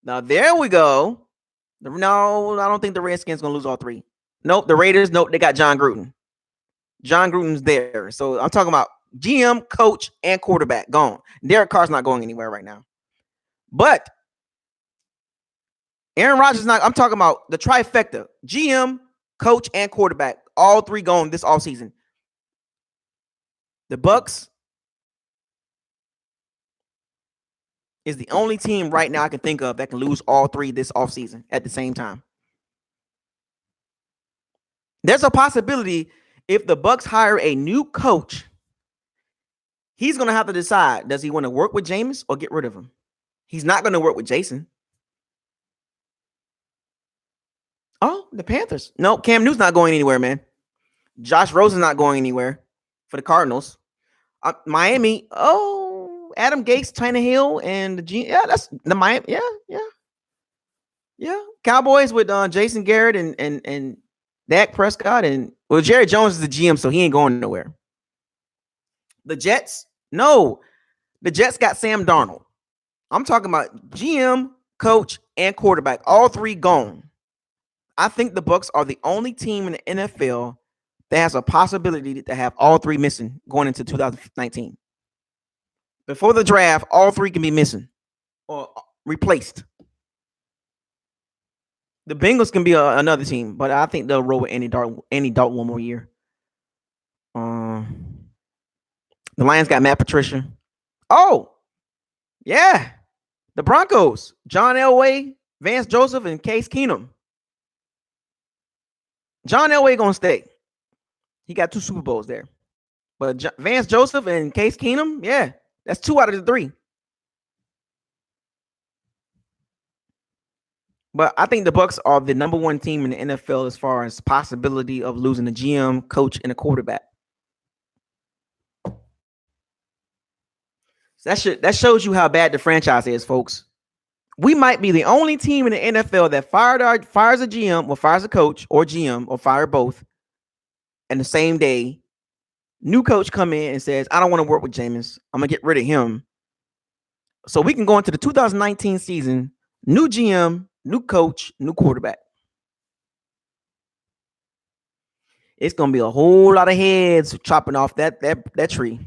now there we go. No, I don't think the Redskins gonna lose all three. Nope, the Raiders, nope, they got John Gruden. John Gruden's there. So I'm talking about GM, coach, and quarterback gone. Derek Carr's not going anywhere right now. But Aaron Rodgers not. I'm talking about the trifecta: GM, coach, and quarterback. All three gone this offseason. The Bucs is the only team right now I can think of that can lose all three this offseason at the same time. There's a possibility if the Bucs hire a new coach, he's going to have to decide, does he want to work with Jameis or get rid of him? He's not going to work with Jason. Oh, the Panthers. No, Cam Newton's not going anywhere, man. Josh Rosen's not going anywhere for the Cardinals. Miami. Oh, Adam Gase, Tannehill, and the G. Yeah, that's the Miami. Yeah. Cowboys with Jason Garrett and Dak Prescott, and well, Jerry Jones is the GM, so he ain't going nowhere. The Jets. No, the Jets got Sam Darnold. I'm talking about GM, coach, and quarterback. All three gone. I think the Bucs are the only team in the NFL that has a possibility to have all three missing going into 2019. Before the draft, all three can be missing or replaced. The Bengals can be another team, but I think they'll roll with Andy Dalton one more year. The Lions got Matt Patricia. Oh, yeah. The Broncos, John Elway, Vance Joseph, and Case Keenum. John Elway gonna stay. He got 2 Super Bowls there. But Vance Joseph and Case Keenum, yeah, that's 2 out of the 3. But I think the Bucs are the number 1 team in the NFL as far as possibility of losing a GM, coach, and a quarterback. That shows you how bad the franchise is, folks. We might be the only team in the NFL that fires a GM or fires a coach or GM or fire both in the same day. New coach come in and says, I don't want to work with Jameis. I'm going to get rid of him. So we can go into the 2019 season, new GM, new coach, new quarterback. It's going to be a whole lot of heads chopping off that tree.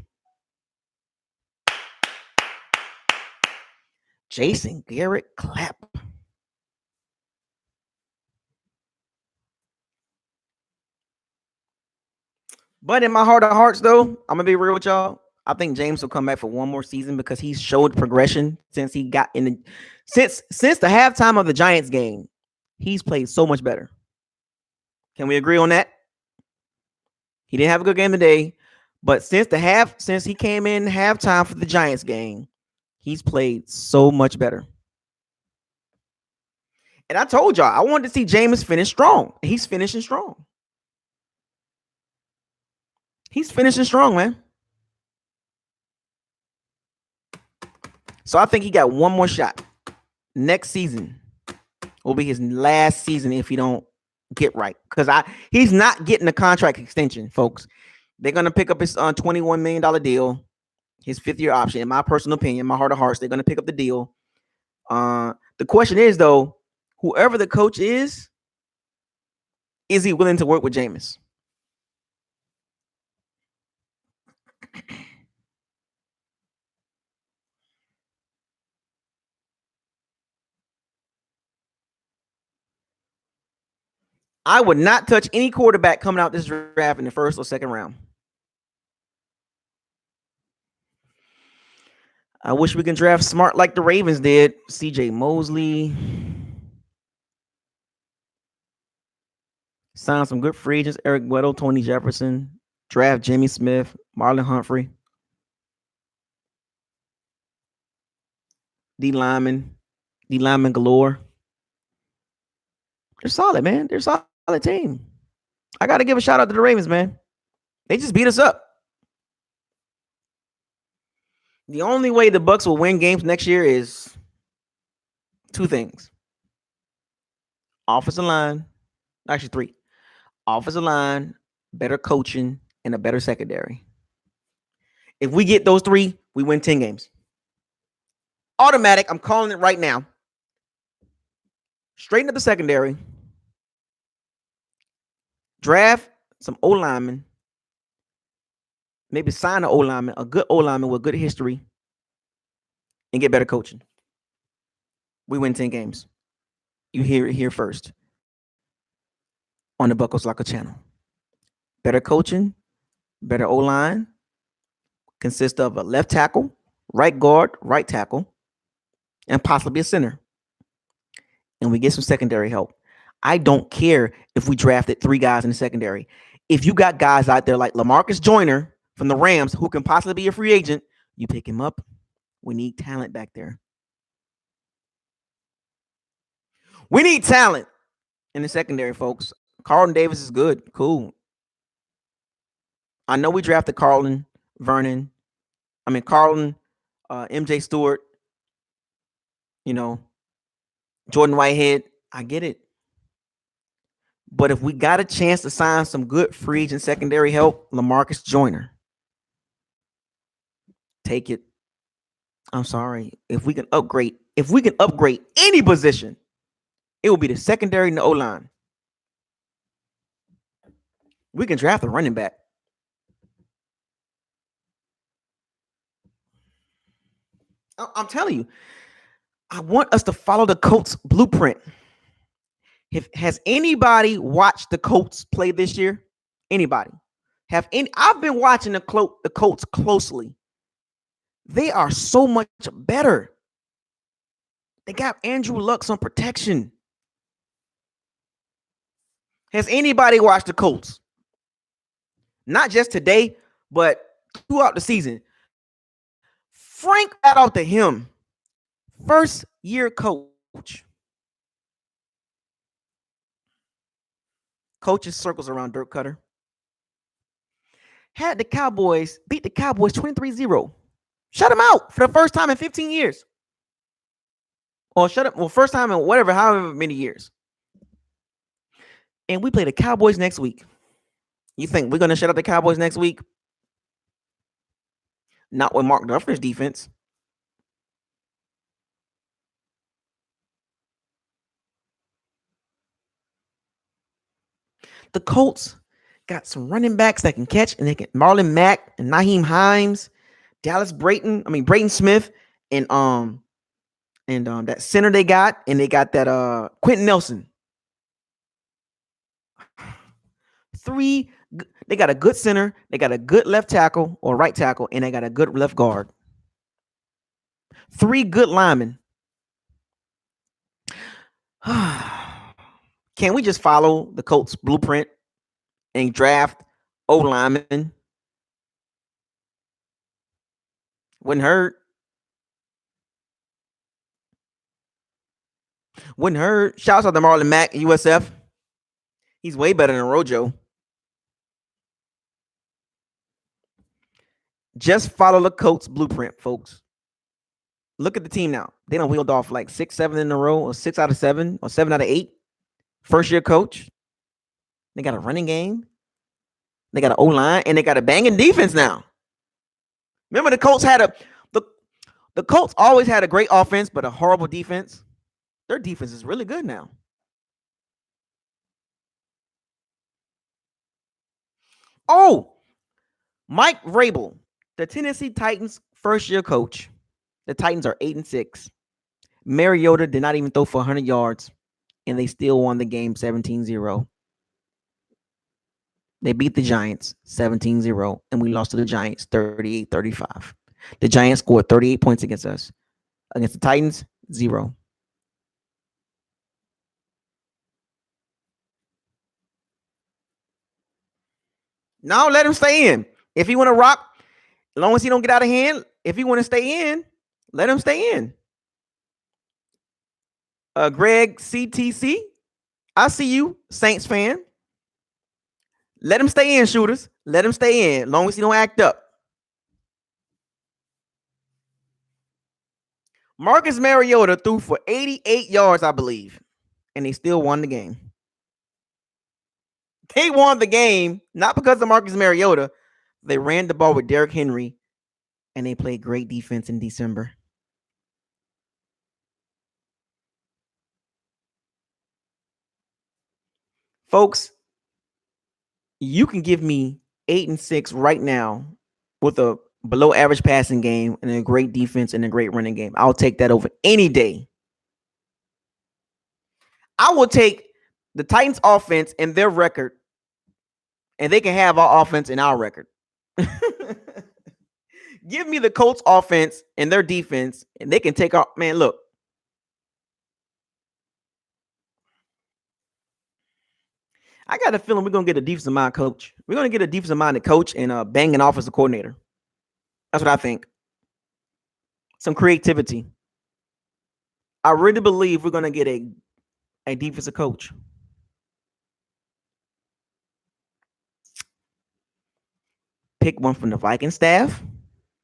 Jason Garrett clap. But in my heart of hearts, though, I'm going to be real with y'all. I think James will come back for one more season because he's showed progression since he got in since the halftime of the Giants game. He's played so much better. Can we agree on that? He didn't have a good game today, but since he came in halftime for the Giants game, he's played so much better. And I told y'all, I wanted to see Jameis finish strong. He's finishing strong. He's finishing strong, man. So I think he got one more shot. Next season will be his last season if he don't get right. Because he's not getting a contract extension, folks. They're going to pick up his $21 million deal, his 5th-year option. In my personal opinion, my heart of hearts, they're going to pick up the deal. The question is, though, whoever the coach is Is he willing to work with Jameis? I would not touch any quarterback coming out this draft in the first or second round. I wish we can draft smart like the Ravens did. CJ Mosley. Sign some good free agents. Eric Weddle, Tony Jefferson. Draft Jimmy Smith, Marlon Humphrey. D lineman galore. They're solid, man. They're a solid team. I got to give a shout out to the Ravens, man. They just beat us up. The only way the Bucs will win games next year is two things: offensive line, actually three: offensive line, better coaching, and a better secondary. If we get those three, we win 10 games. Automatic. I'm calling it right now. Straighten up the secondary. Draft some O linemen. Maybe sign an O lineman, a good O lineman with good history, and get better coaching. We win 10 games. You hear it here first on the Buckles Locker channel. Better coaching, better O line, consists of a left tackle, right guard, right tackle, and possibly a center. And we get some secondary help. I don't care if we drafted 3 guys in the secondary. If you got guys out there like LaMarcus Joyner from the Rams who can possibly be a free agent, you pick him up. We need talent back there. We need talent in the secondary, folks. Carlton Davis is good. Cool. I know we drafted Carlton, MJ Stewart, Jordan Whitehead. I get it. But if we got a chance to sign some good free agent secondary help, LaMarcus Joyner, take it. I'm sorry. If we can upgrade any position, it will be the secondary and the O-line. We can draft a running back. I'm telling you, I want us to follow the Colts blueprint. Has anybody watched the Colts play this year? Anybody? I've been watching the Colts closely. They are so much better. They got Andrew Luck on protection. Has anybody watched the Colts? Not just today, but throughout the season. Frank, shout out to him. First year coach. Coaches circles around Dirk Cutter. Had the Cowboys beat the Cowboys 23-0. Shut them out for the first time in 15 years. Or first time in however many years. And we play the Cowboys next week. You think we're going to shut out the Cowboys next week? Not with Mark Duffner's defense. The Colts got some running backs that can catch, and they can Marlon Mack and Naheem Hines, Brayton Smith, and that center they got, and they got that Quentin Nelson. They got a good center, they got a good left tackle or right tackle, and they got a good left guard. 3 good linemen. Can we just follow the Colts blueprint and draft O linemen? Wouldn't hurt. Shouts out to Marlon Mack, USF. He's way better than Rojo. Just follow the Colts blueprint, folks. Look at the team now. They done wheeled off like 6-7 in a row, or 6 out of 7, or 7 out of 8. First year coach. They got a running game. They got an O-line, and they got a banging defense now. Remember, the Colts the Colts always had a great offense, but a horrible defense. Their defense is really good now. Oh, Mike Vrabel, the Tennessee Titans first year coach. The Titans are 8-6. Mariota did not even throw for 100 yards, and they still won the game 17-0. They beat the Giants 17-0, and we lost to the Giants 38-35. The Giants scored 38 points against us. Against the Titans, 0. Now let him stay in. If he want to rock, as long as he don't get out of hand, if he want to stay in, let him stay in. Greg CTC, I see you, Saints fan. Let him stay in, shooters. Let him stay in, as long as he don't act up. Marcus Mariota threw for 88 yards, I believe, and they still won the game. They won the game not because of Marcus Mariota. They ran the ball with Derrick Henry, and they played great defense in December. Folks, you can give me 8-6 right now with a below average passing game and a great defense and a great running game. I'll take that over any day. I will take the Titans offense and their record, and they can have our offense and our record. Give me the Colts offense and their defense, and they can take our man. Look, I got a feeling we're gonna get a defensive mind coach. We're gonna get a defensive minded coach and a banging offensive coordinator. That's what I think. Some creativity. I really believe we're gonna get a defensive coach. Pick one from the Viking staff,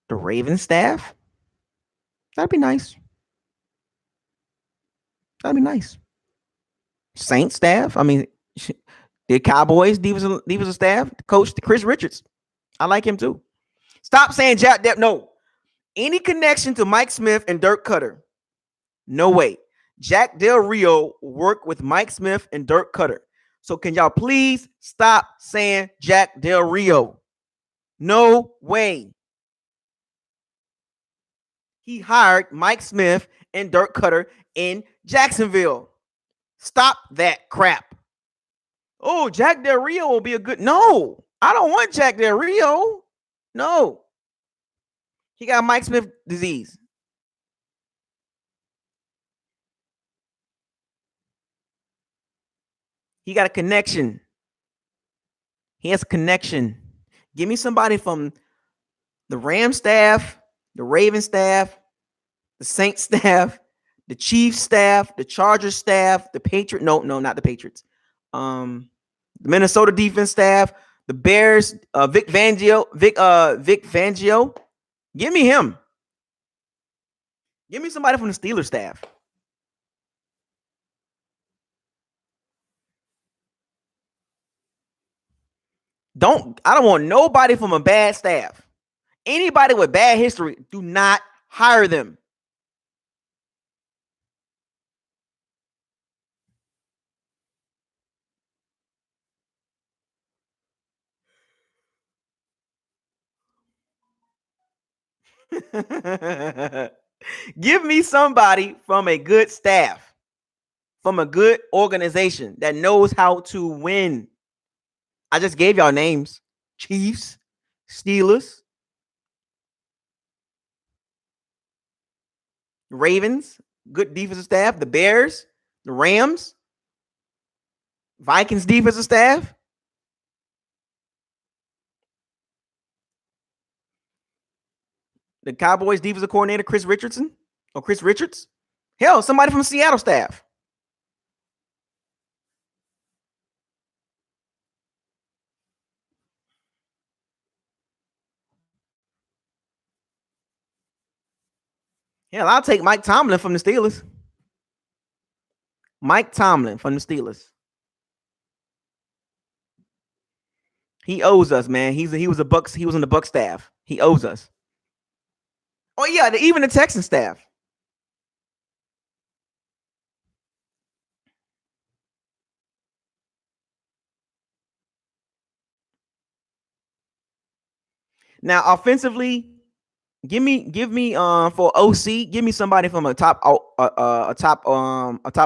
the Raven staff. That'd be nice. That'd be nice. Saint staff. I mean, the Cowboys defensive staff, coach Chris Richards. I like him too. Stop saying Jack Depp. No. Any connection to Mike Smith and Dirk Cutter? No way. Jack Del Rio worked with Mike Smith and Dirk Cutter. So can y'all please stop saying Jack Del Rio? No way. He hired Mike Smith and Dirk Cutter in Jacksonville. Stop that crap. Oh, Jack Del Rio will be a good. No, I don't want Jack Del Rio. No. He got Mike Smith disease. He got a connection. He has a connection. Give me somebody from the Ram staff, the Raven staff, the Saints staff, the Chiefs staff, the Chargers staff, the Patriots. No, not the Patriots. The Minnesota defense staff, the Bears, Vic Fangio. Give me him. Give me somebody from the Steelers staff. I don't want nobody from a bad staff. Anybody with bad history, do not hire them. Give me somebody from a good staff, from a good organization that knows how to win. I just gave y'all names: Chiefs, Steelers, Ravens, good defensive staff, the Bears, the Rams, Vikings defensive staff. The Cowboys defensive coordinator, Chris Richardson or Chris Richards. Hell, somebody from Seattle staff. Hell, I'll take Mike Tomlin from the Steelers. Mike Tomlin from the Steelers. He owes us, man. He was a Bucks. He was on the Buck staff. He owes us. Oh yeah, even the Texan staff. Now, offensively, give me for OC, give me somebody from a top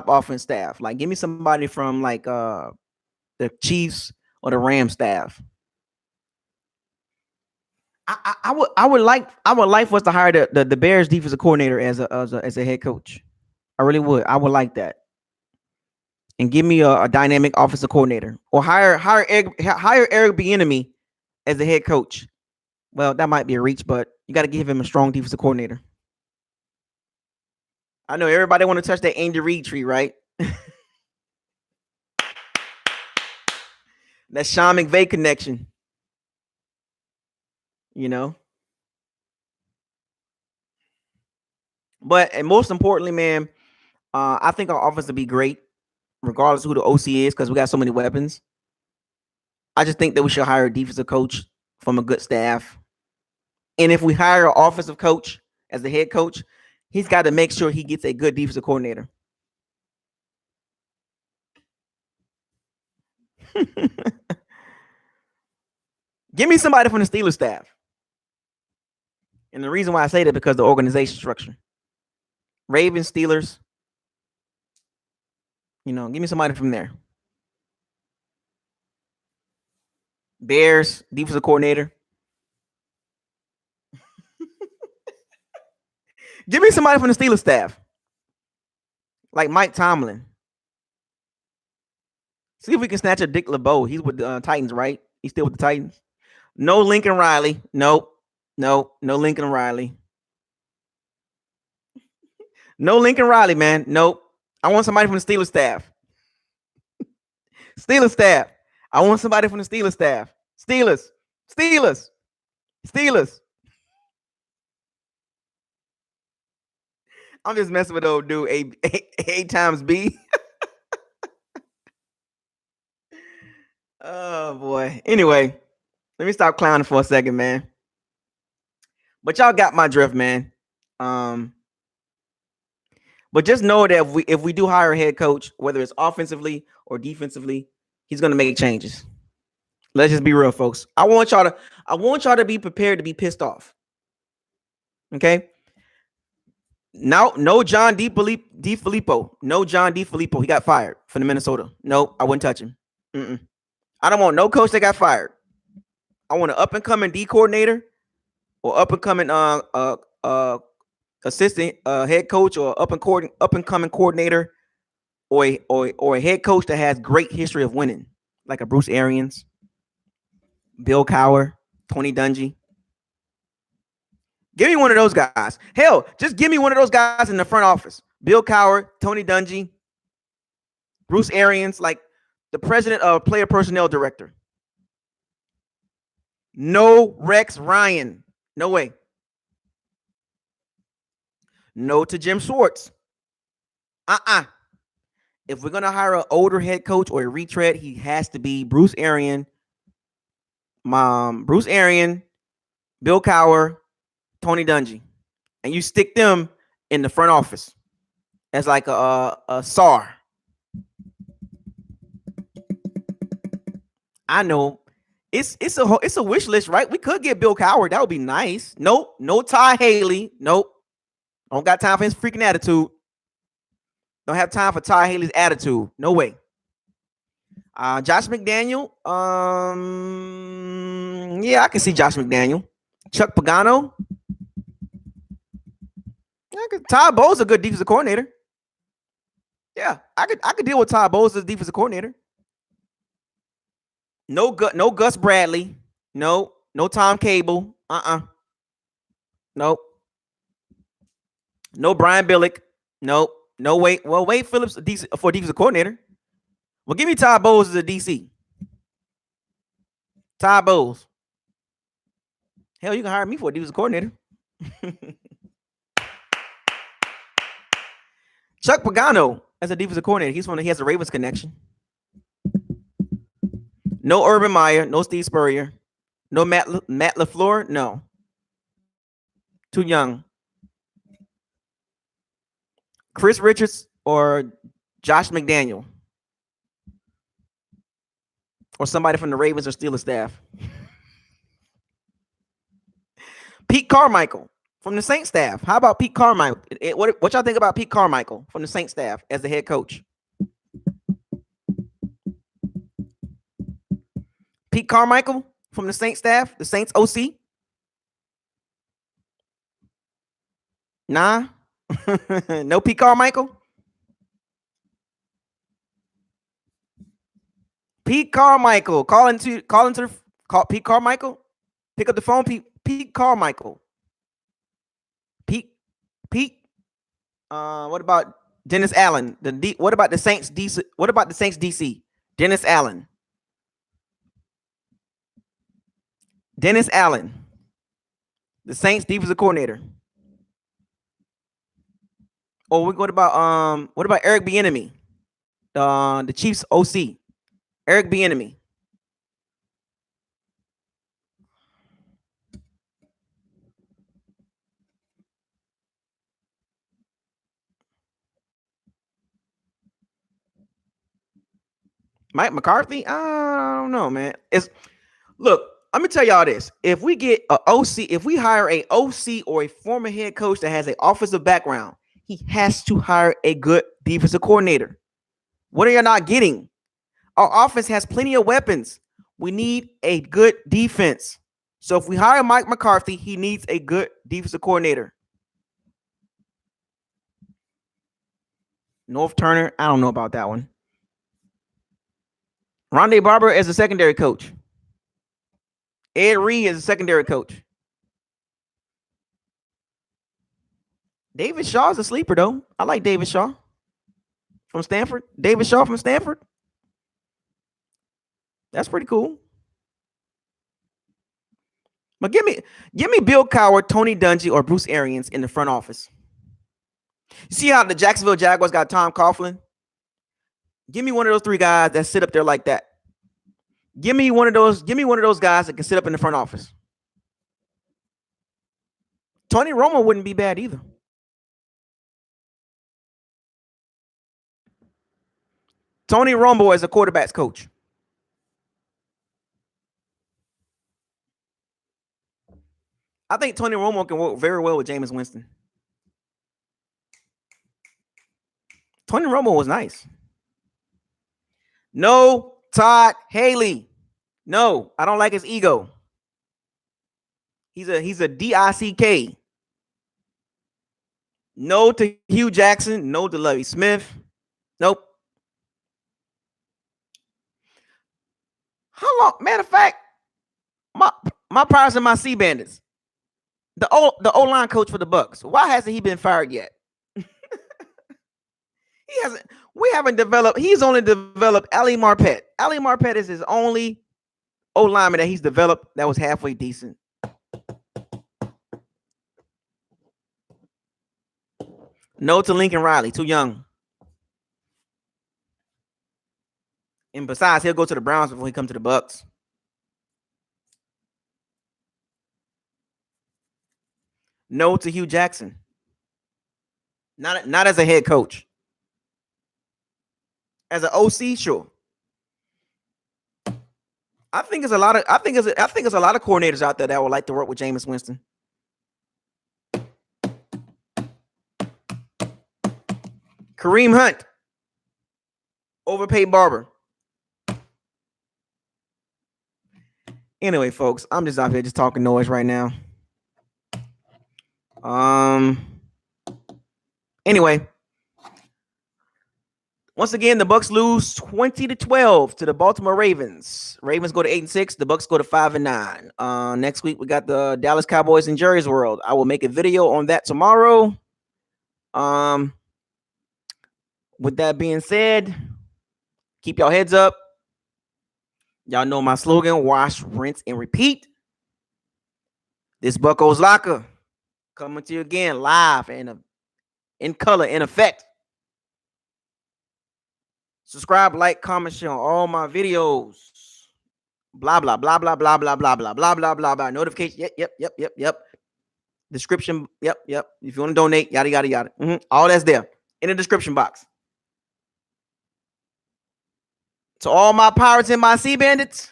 offense staff. Like give me somebody from like the Chiefs or the Ram staff. I would like for us to hire the Bears defensive coordinator as a head coach. I really would. I would like that. And give me a dynamic offensive coordinator. Or hire Eric Bieniemy as the head coach. Well, that might be a reach, but you got to give him a strong defensive coordinator. I know everybody want to touch that Andy Reid tree, right? That Sean McVay connection. You know. But and most importantly, man, I think our offense will be great, regardless of who the OC is, because we got so many weapons. I just think that we should hire a defensive coach from a good staff. And if we hire an offensive coach as the head coach, he's got to make sure he gets a good defensive coordinator. Give me somebody from the Steelers staff. And the reason why I say that because the organization structure. Ravens, Steelers. Give me somebody from there. Bears, defensive coordinator. Give me somebody from the Steelers staff. Like Mike Tomlin. See if we can snatch a Dick LeBeau. He's with the Titans, right? He's still with the Titans. No Lincoln Riley. Nope. No Lincoln Riley. No Lincoln Riley, man. Nope. I want somebody from the Steelers staff. Steelers staff. I want somebody from the Steelers staff. Steelers. Steelers. Steelers. I'm just messing with old dude. A times B. Oh boy. Anyway, let me stop clowning for a second, man. But y'all got my drift, man. But just know that if we do hire a head coach, whether it's offensively or defensively, he's gonna make changes. Let's just be real, folks. I want y'all to be prepared to be pissed off. Okay. Now, no John DeFilippo. No John DeFilippo. He got fired from the Minnesota. No, I wouldn't touch him. Mm-mm. I don't want no coach that got fired. I want an up and coming D coordinator or up and coming assistant head coach or up and coming coordinator or a head coach that has great history of winning, like a Bruce Arians, Bill Cowher, Tony Dungy. Give me one of those guys. Hell, just give me one of those guys in the front office. Bill Cowher, Tony Dungy, Bruce Arians, like the president of player personnel director. No Rex Ryan. No way. No to Jim Schwartz. If we're going to hire an older head coach or a retread, he has to be Bruce Arians, Bill Cowher, Tony Dungy. And you stick them in the front office as like a SAR. I know it's a wish list, right? We could get Bill Cowher. That would be nice. Nope. No Ty Haley. Nope. Don't got time for his freaking attitude. Don't have time for Ty Haley's attitude. No way. Josh McDaniel. Yeah, I can see Josh McDaniel. Chuck Pagano. Todd Bowles a good defensive coordinator. Yeah, I could deal with Todd Bowles as defensive coordinator. No Gus Bradley. No Tom Cable. Nope. No Brian Billick. Nope. No Wade. Well, Wade Phillips for defensive coordinator. Well, give me Todd Bowles as a DC. Todd Bowles. Hell, you can hire me for a defensive coordinator. Chuck Pagano as a defensive coordinator. He has a Ravens connection. No Urban Meyer. No Steve Spurrier. No Matt LaFleur. No. Too young. Chris Richards or Josh McDaniel. Or somebody from the Ravens or Steelers staff. Pete Carmichael from the Saints staff. How about Pete Carmichael? What y'all think about Pete Carmichael from the Saints staff as the head coach? Pete Carmichael from the Saints staff, the Saints OC. Nah. No Pete Carmichael. Pete Carmichael. Call Pete Carmichael. Pick up the phone. Pete Carmichael. Pete. What about Dennis Allen? What about the Saints DC? What about the Saints DC? Dennis Allen. Dennis Allen. The Saints defensive coordinator. Or what about Eric Bieniemy? The Chiefs OC. Eric Bieniemy. Mike McCarthy? I don't know, man. Look, let me tell y'all this. If we get a OC, if we hire a OC or a former head coach that has an offensive background, he has to hire a good defensive coordinator. What are you not getting? Our offense has plenty of weapons. We need a good defense. So if we hire Mike McCarthy, he needs a good defensive coordinator. North Turner, I don't know about that one. Rondé Barber as a secondary coach. Ed Reed is a secondary coach. David Shaw is a sleeper, though. I like David Shaw from Stanford. David Shaw from Stanford. That's pretty cool. But give me Bill Cowher, Tony Dungy, or Bruce Arians in the front office. You see how the Jacksonville Jaguars got Tom Coughlin? Give me one of those three guys that sit up there like that. Give me one of those guys that can sit up in the front office. Tony Romo wouldn't be bad either. Tony Romo as a quarterback's coach. I think Tony Romo can work very well with Jameis Winston. Tony Romo was nice. No, Todd Haley. No, I don't like his ego. He's a DICK. No to Hugh Jackson. No to Lovie Smith. Nope. How long? Matter of fact, my Pirates and my Sea Bandits. The O-line coach for the Bucs. Why hasn't he been fired yet? He hasn't. We haven't developed. He's only developed Ali Marpet. Ali Marpet is his only O-lineman that he's developed that was halfway decent. No to Lincoln Riley. Too young. And besides, he'll go to the Browns before he comes to the Bucs. No to Hugh Jackson. Not as a head coach. As an OC, sure. I think there's a lot of coordinators out there that would like to work with Jameis Winston. Kareem Hunt. Overpaid Barber. Anyway, folks, I'm just out here just talking noise right now. Anyway, once again, the Bucs lose 20-12 to the Baltimore Ravens. Ravens go to 8-6. The Bucs go to 5-9. Next week we got the Dallas Cowboys in Jerry's World. I will make a video on that tomorrow. With that being said, keep y'all heads up. Y'all know my slogan: wash, rinse, and repeat. This Bucko's Locker coming to you again live and in color, in effect. Subscribe, like, comment, share on all my videos. Blah, blah, blah, blah, blah, blah, blah, blah, blah, blah, blah, blah. Notification. Yep. Description. Yep. If you want to donate, yada, yada, yada. All that's there in the description box. To all my Pirates and my Sea Bandits,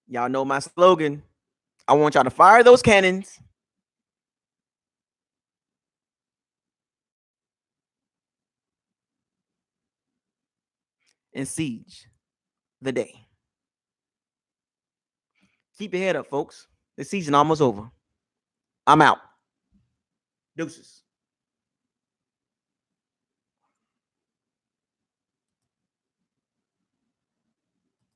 Y'all know my slogan. I want y'all to fire those cannons and siege the day. Keep your head up, folks. The season almost over. I'm out. Deuces.